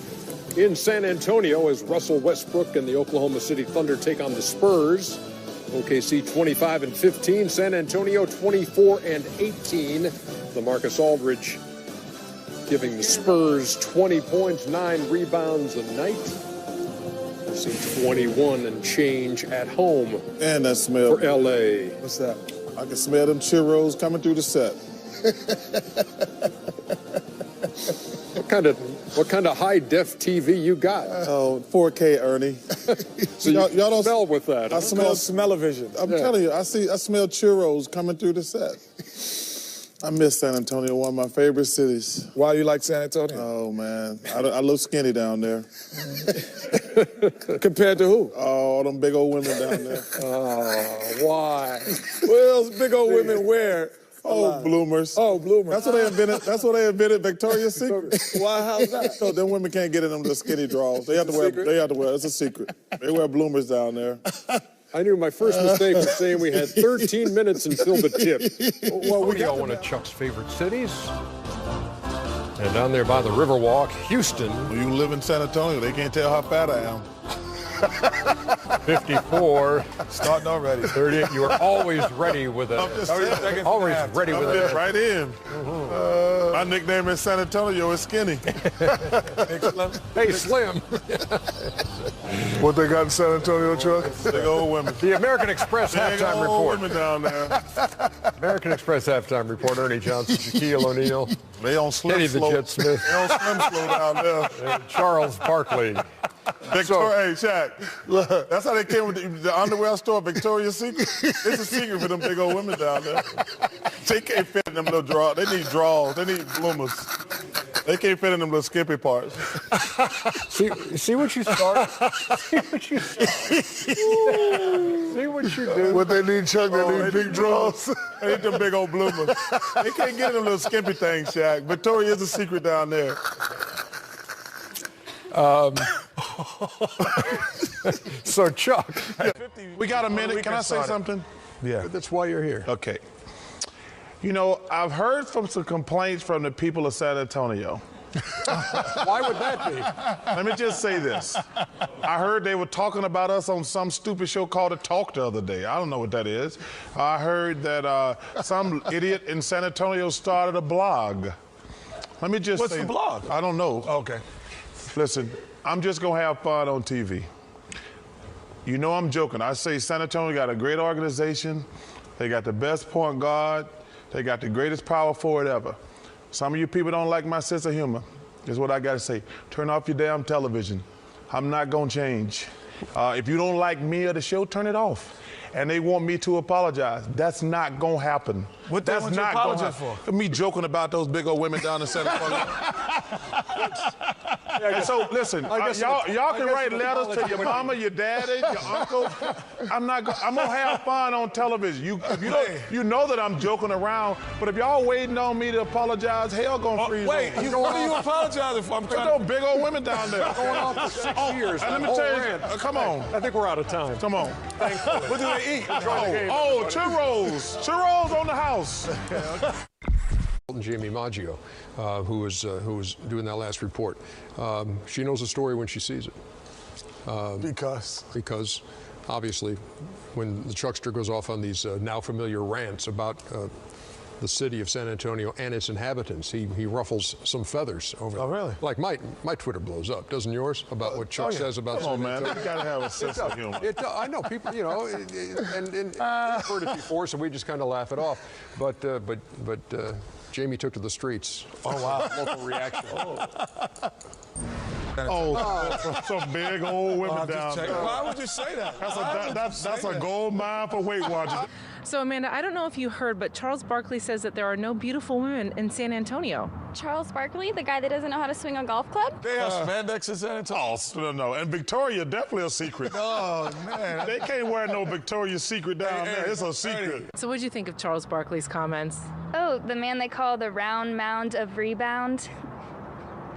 in San Antonio as Russell Westbrook and the Oklahoma City Thunder take on the Spurs. OKC 25-15, San Antonio 24-18. LaMarcus Aldridge giving the Spurs 20 points, 9 rebounds a night. We'll see 21 and change at home. And that smell for LA. What's that? I can smell them churros coming through the set. kind of high def TV you got? Oh, 4K, Ernie. So y'all don't smell with that. I smell smell-o-vision. I'm telling you, I smell churros coming through the set. I miss San Antonio, one of my favorite cities. Why you like San Antonio? Oh, man. I look skinny down there. Compared to who? Oh, all them big old women down there. Oh, why? Well, those big old women wear. Oh, bloomers. Oh, bloomers. That's what they invented Victoria's Secret. Why? How's that? So them women can't get in them little skinny drawers. They have to wear. It's a secret. They wear bloomers down there. I knew my first mistake was saying we had 13 minutes until the tip. Well, we got one of Chuck's favorite cities. And down there by the Riverwalk, Houston. When you live in San Antonio, they can't tell how fat I am. 54. Starting already. 38. You are always ready with it. Always ready with it. Right in. My nickname in San Antonio is Skinny. Hey, Slim. What they got in San Antonio, Chuck? Big old women. The American Express halftime report. Women down there. American Express halftime report. Ernie Johnson, Shaquille O'Neal. They on Slim Eddie the Slow. Jet Smith. They on Slim Slow down there. And Charles Barkley. Victoria, hey, Shaq, look, that's how they came with the underwear store, Victoria's Secret. It's a secret for them big old women down there. They can't fit in them little drawers. They need drawers. They need bloomers. They can't fit in them little skimpy parts. See what you start? See what you start? See what you do? What they need, Chuck, they need big drawers. They need them big old bloomers. They can't get in them little skimpy things, Shaq. Victoria is a secret down there. So, Chuck. We got a minute. Can I say something? Yeah. That's why you're here. Okay. You know, I've heard from some complaints from the people of San Antonio. Why would that be? Let me just say this. I heard they were talking about us on some stupid show called The Talk the other day. I don't know what that is. I heard that some idiot in San Antonio started a blog. Let me just What's say. the blog? I don't know. Okay. Listen, I'm just going to have fun on TV. You know I'm joking. I say San Antonio got a great organization. They got the best point guard. They got the greatest power forward ever. Some of you people don't like my sense of humor. Is what I got to say. Turn off your damn television. I'm not going to change. If you don't like me or the show, turn it off. And they want me to apologize. That's not going to happen. What they want you to apologize for? Me joking about those big old women down in San Antonio. And so, listen, y'all can write letters to your mama, your daddy, your uncle. I'm going to have fun on television. You know that I'm joking around, but if y'all waiting on me to apologize, hell gonna freeze. Wait, what are you apologizing for? I'm trying those big old women down there. Going on for 6 years. And let me tell you, come on. I think we're out of time. Come on. What do they eat? Churros. Churros on the house. Jamie Maggio, who was doing that last report. She knows the story when she sees it. Because obviously, when the Chuckster goes off on these now familiar rants about the city of San Antonio and its inhabitants, he ruffles some feathers over. Oh, really? Like my Twitter blows up, doesn't yours? About what Chuck says about San Antonio. Come on, man. You gotta have a sense of humor. I know people, you know, and I've heard it before, so we just kind of laugh it off. But Jamie took to the streets. Oh, wow. Local reaction. Some big old women down there. Why would you say that? That's a gold mine for Weight Watchers. So, Amanda, I don't know if you heard, but Charles Barkley says that there are no beautiful women in San Antonio. Charles Barkley, the guy that doesn't know how to swing a golf club? They have spandex in San Antonio. Oh, no. And Victoria, definitely a secret. Oh, man. They can't wear no Victoria's Secret down there. It's a secret. So what did you think of Charles Barkley's comments? Oh, the man they call the round mound of rebound.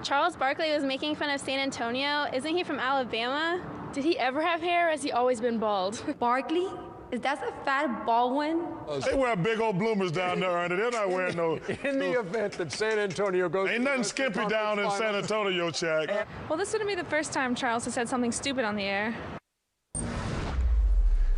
Charles Barkley was making fun of San Antonio. Isn't he from Alabama? Did he ever have hair, or has he always been bald? Barkley? Is that a fat bald one? They wear big old bloomers down there, Ernie. They're not wearing no... In the event that San Antonio goes... Ain't nothing skimpy down in San Antonio, Shaq. Well, this wouldn't be the first time Charles has said something stupid on the air.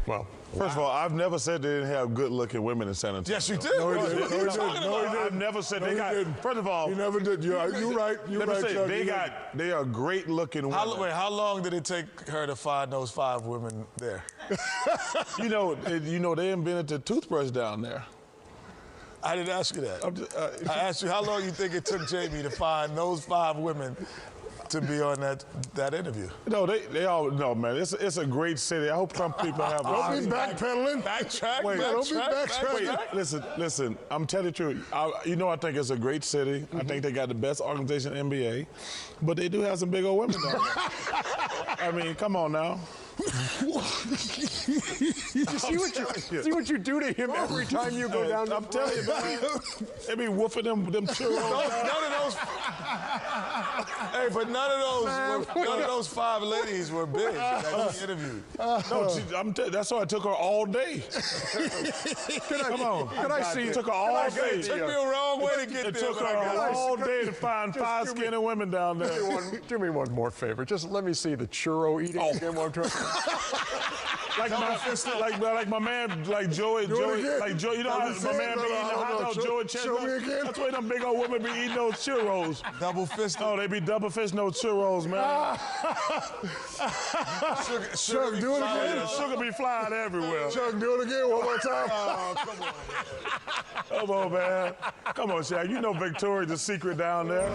Well, first of all, I've never said they didn't have good-looking women in San Antonio. Yes, you did. No, he didn't. I've never said they got... First of all... You never did. You're right. Let me say, they are great-looking women. How long did it take her to find those 5 women there? You know, they invented the toothbrush down there. I didn't ask you that. I asked you how long you think it took Jamie to find those 5 women to be on that interview. No, they all no, man. It's a great city. I hope some people have. Don't be backpedaling. Backtrack. Wait, don't be backtracking. Listen. I'm telling you the truth. I think it's a great city. I think they got the best organization in the NBA, but they do have some big old women down there. I mean, come on now. See what you do to him every time you go down. I'm telling you, man. They be woofing them churros. None of those. Hey, but none of those 5 ladies were big that he interviewed. That's why it took her all day. Come on. Can I see? It took her all day. It took me a wrong way to get there. It took her all day to find 5 skinny women down there. Do me one more favor. Just let me see the churro eating again one time. Like my man, like Joey, you know how my man be eating hot dog, Joey Chestnut? That's why them big old women be eating those churros. Double fist. Oh, they be double fist those churros, man. Chuck, do it again. Sugar be flying everywhere. Chuck, do it again one more time. Oh, come on. Come on, man. Come on, Shaq. You know Victoria's the secret down there.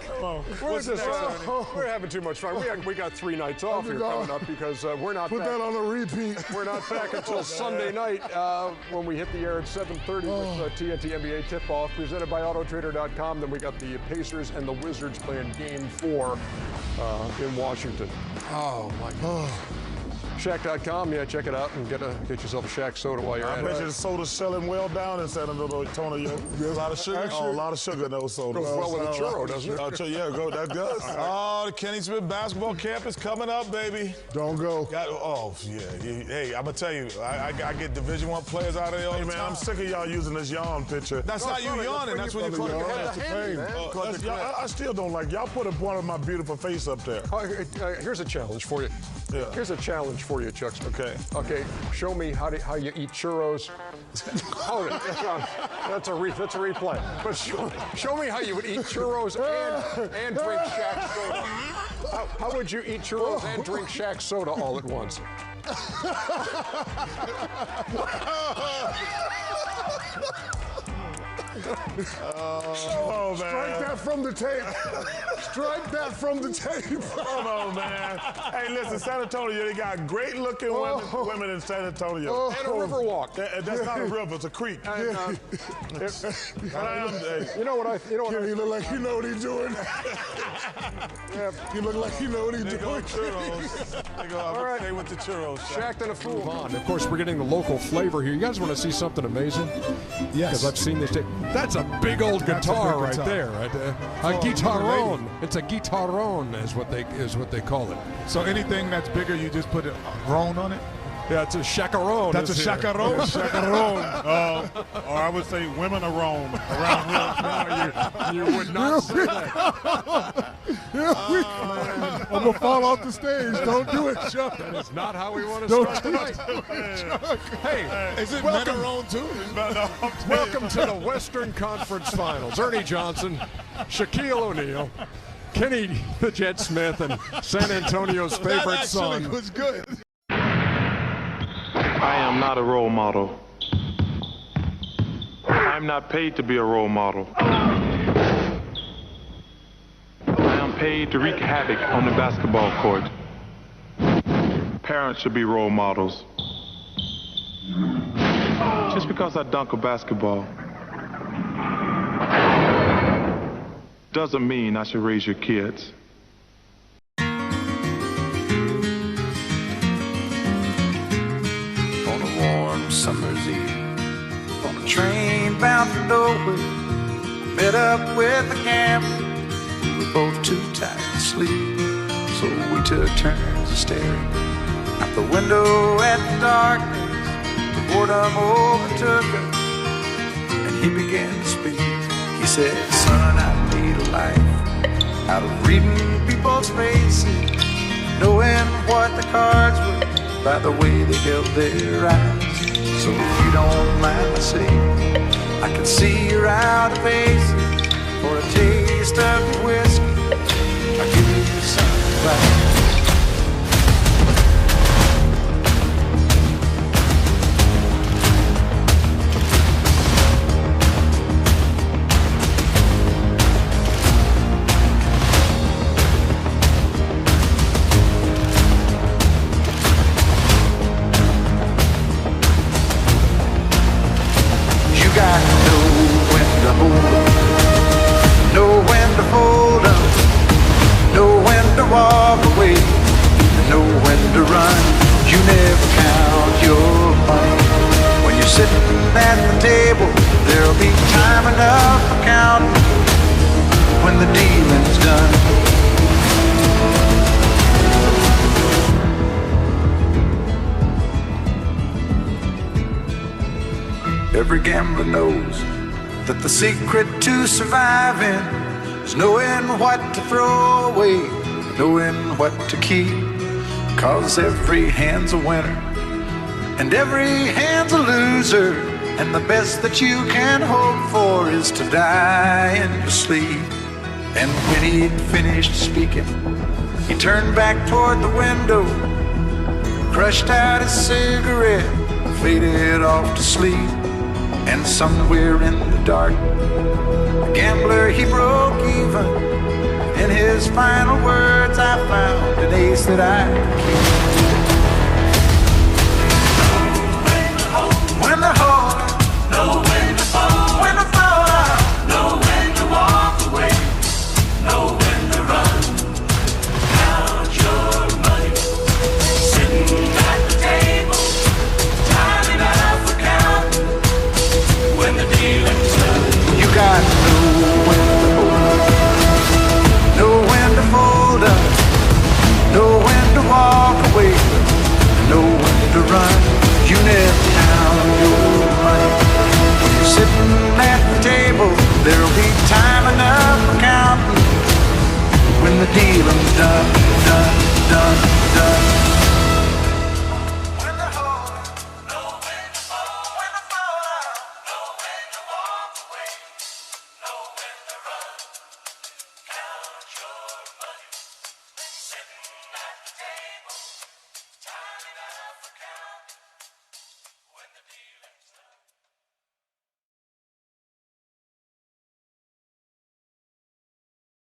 Come on. We're having too much fun. We got 3 nights off here coming up because we're not Put back. that on a repeat. We're not back until Sunday night when we hit the air at 7:30 with TNT NBA tip-off presented by Autotrader.com. Then we got the Pacers and the Wizards playing Game 4 in Washington. Oh, my God. Shaq.com, check it out and get yourself a Shaq soda while you're at it. I bet you the soda's selling well down in San Antonio. A lot of sugar? Oh, a lot of sugar in those sodas. Goes well with a churro, doesn't it? That does. Oh, the Kenny Smith basketball camp is coming up, baby. Don't go. Hey, I'm going to tell you, I get Division I players out of there all the man, time. I'm sick of y'all using this yawn picture. That's not you yawning. That's when you call the pain. I still don't like y'all put one of my beautiful face up there. Here's a challenge for you. Yeah. Here's a challenge for you, Chuck. Okay. Okay. Show me how you eat churros. That's a replay. But show me how you would eat churros and drink Shaq soda. How would you eat churros and drink Shaq soda all at once? Oh, man. Strike that from the tape. Strike that from the tape. Come on, man. Hey, listen, San Antonio, they got great-looking women in San Antonio. And a river walk. That's not a river, it's a creek. And, you know what? He look like he know what he's doing. He look like he know what he's doing. They go all right. With the churros. Shaq and a fool. Of course, we're getting the local flavor here. You guys want to see something amazing? Yes. Because I've seen this tape. That's a big old guitar right there. Right? A guitarone. It's a guitarone is what they call it. So anything that's bigger, you just put a roan on it? Yeah, it's a chacarone. That's a chacarone? Chacarone. Or I would say women are Rome around here. You would not say that. I'm going to fall off the stage. Don't do it, Chuck. That is not how we want to start tonight. Hey, is it Menarone too? Welcome to the Western Conference Finals. Ernie Johnson, Shaquille O'Neal, Kenny the Jet Smith, and San Antonio's favorite son. That was good. I am not a role model. I'm not paid to be a role model. I am paid to wreak havoc on the basketball court. Parents should be role models. Just because I dunk a basketball doesn't mean I should raise your kids. Summer's Eve, on a train bound for nowhere, I met up with a gambler. We were both too tired to sleep, so we took turns of staring out the window at the darkness. The boredom overtook us, and he began to speak. He said, "Son, I made a life out of reading people's faces, knowing what the cards were by the way they held their eyes. So if you don't mind my saying, I can see you're out of faces. For a taste of your whiskey, I'll give you some advice." time enough for counting when the dealing's done. Every gambler knows that the secret to surviving is knowing what to throw away, knowing what to keep. 'Cause every hand's a winner and every hand's a loser, and the best that you can hope for is to die in your sleep. And when he'd finished speaking, he turned back toward the window, crushed out his cigarette, faded off to sleep. And somewhere in the dark, the gambler, he broke even. In his final words, I found an ace that I keep. When the hole, know when to fall. When to fall out, know when to walk away. Know when to run. Count your money, sitting at the table. Time enough for counting when the dealing's done. You got to know when to hold, know when to fold up, know when to walk away, know when to run. You never count your money when you're sitting at the table. There'll be time enough for counting when the dealing's done.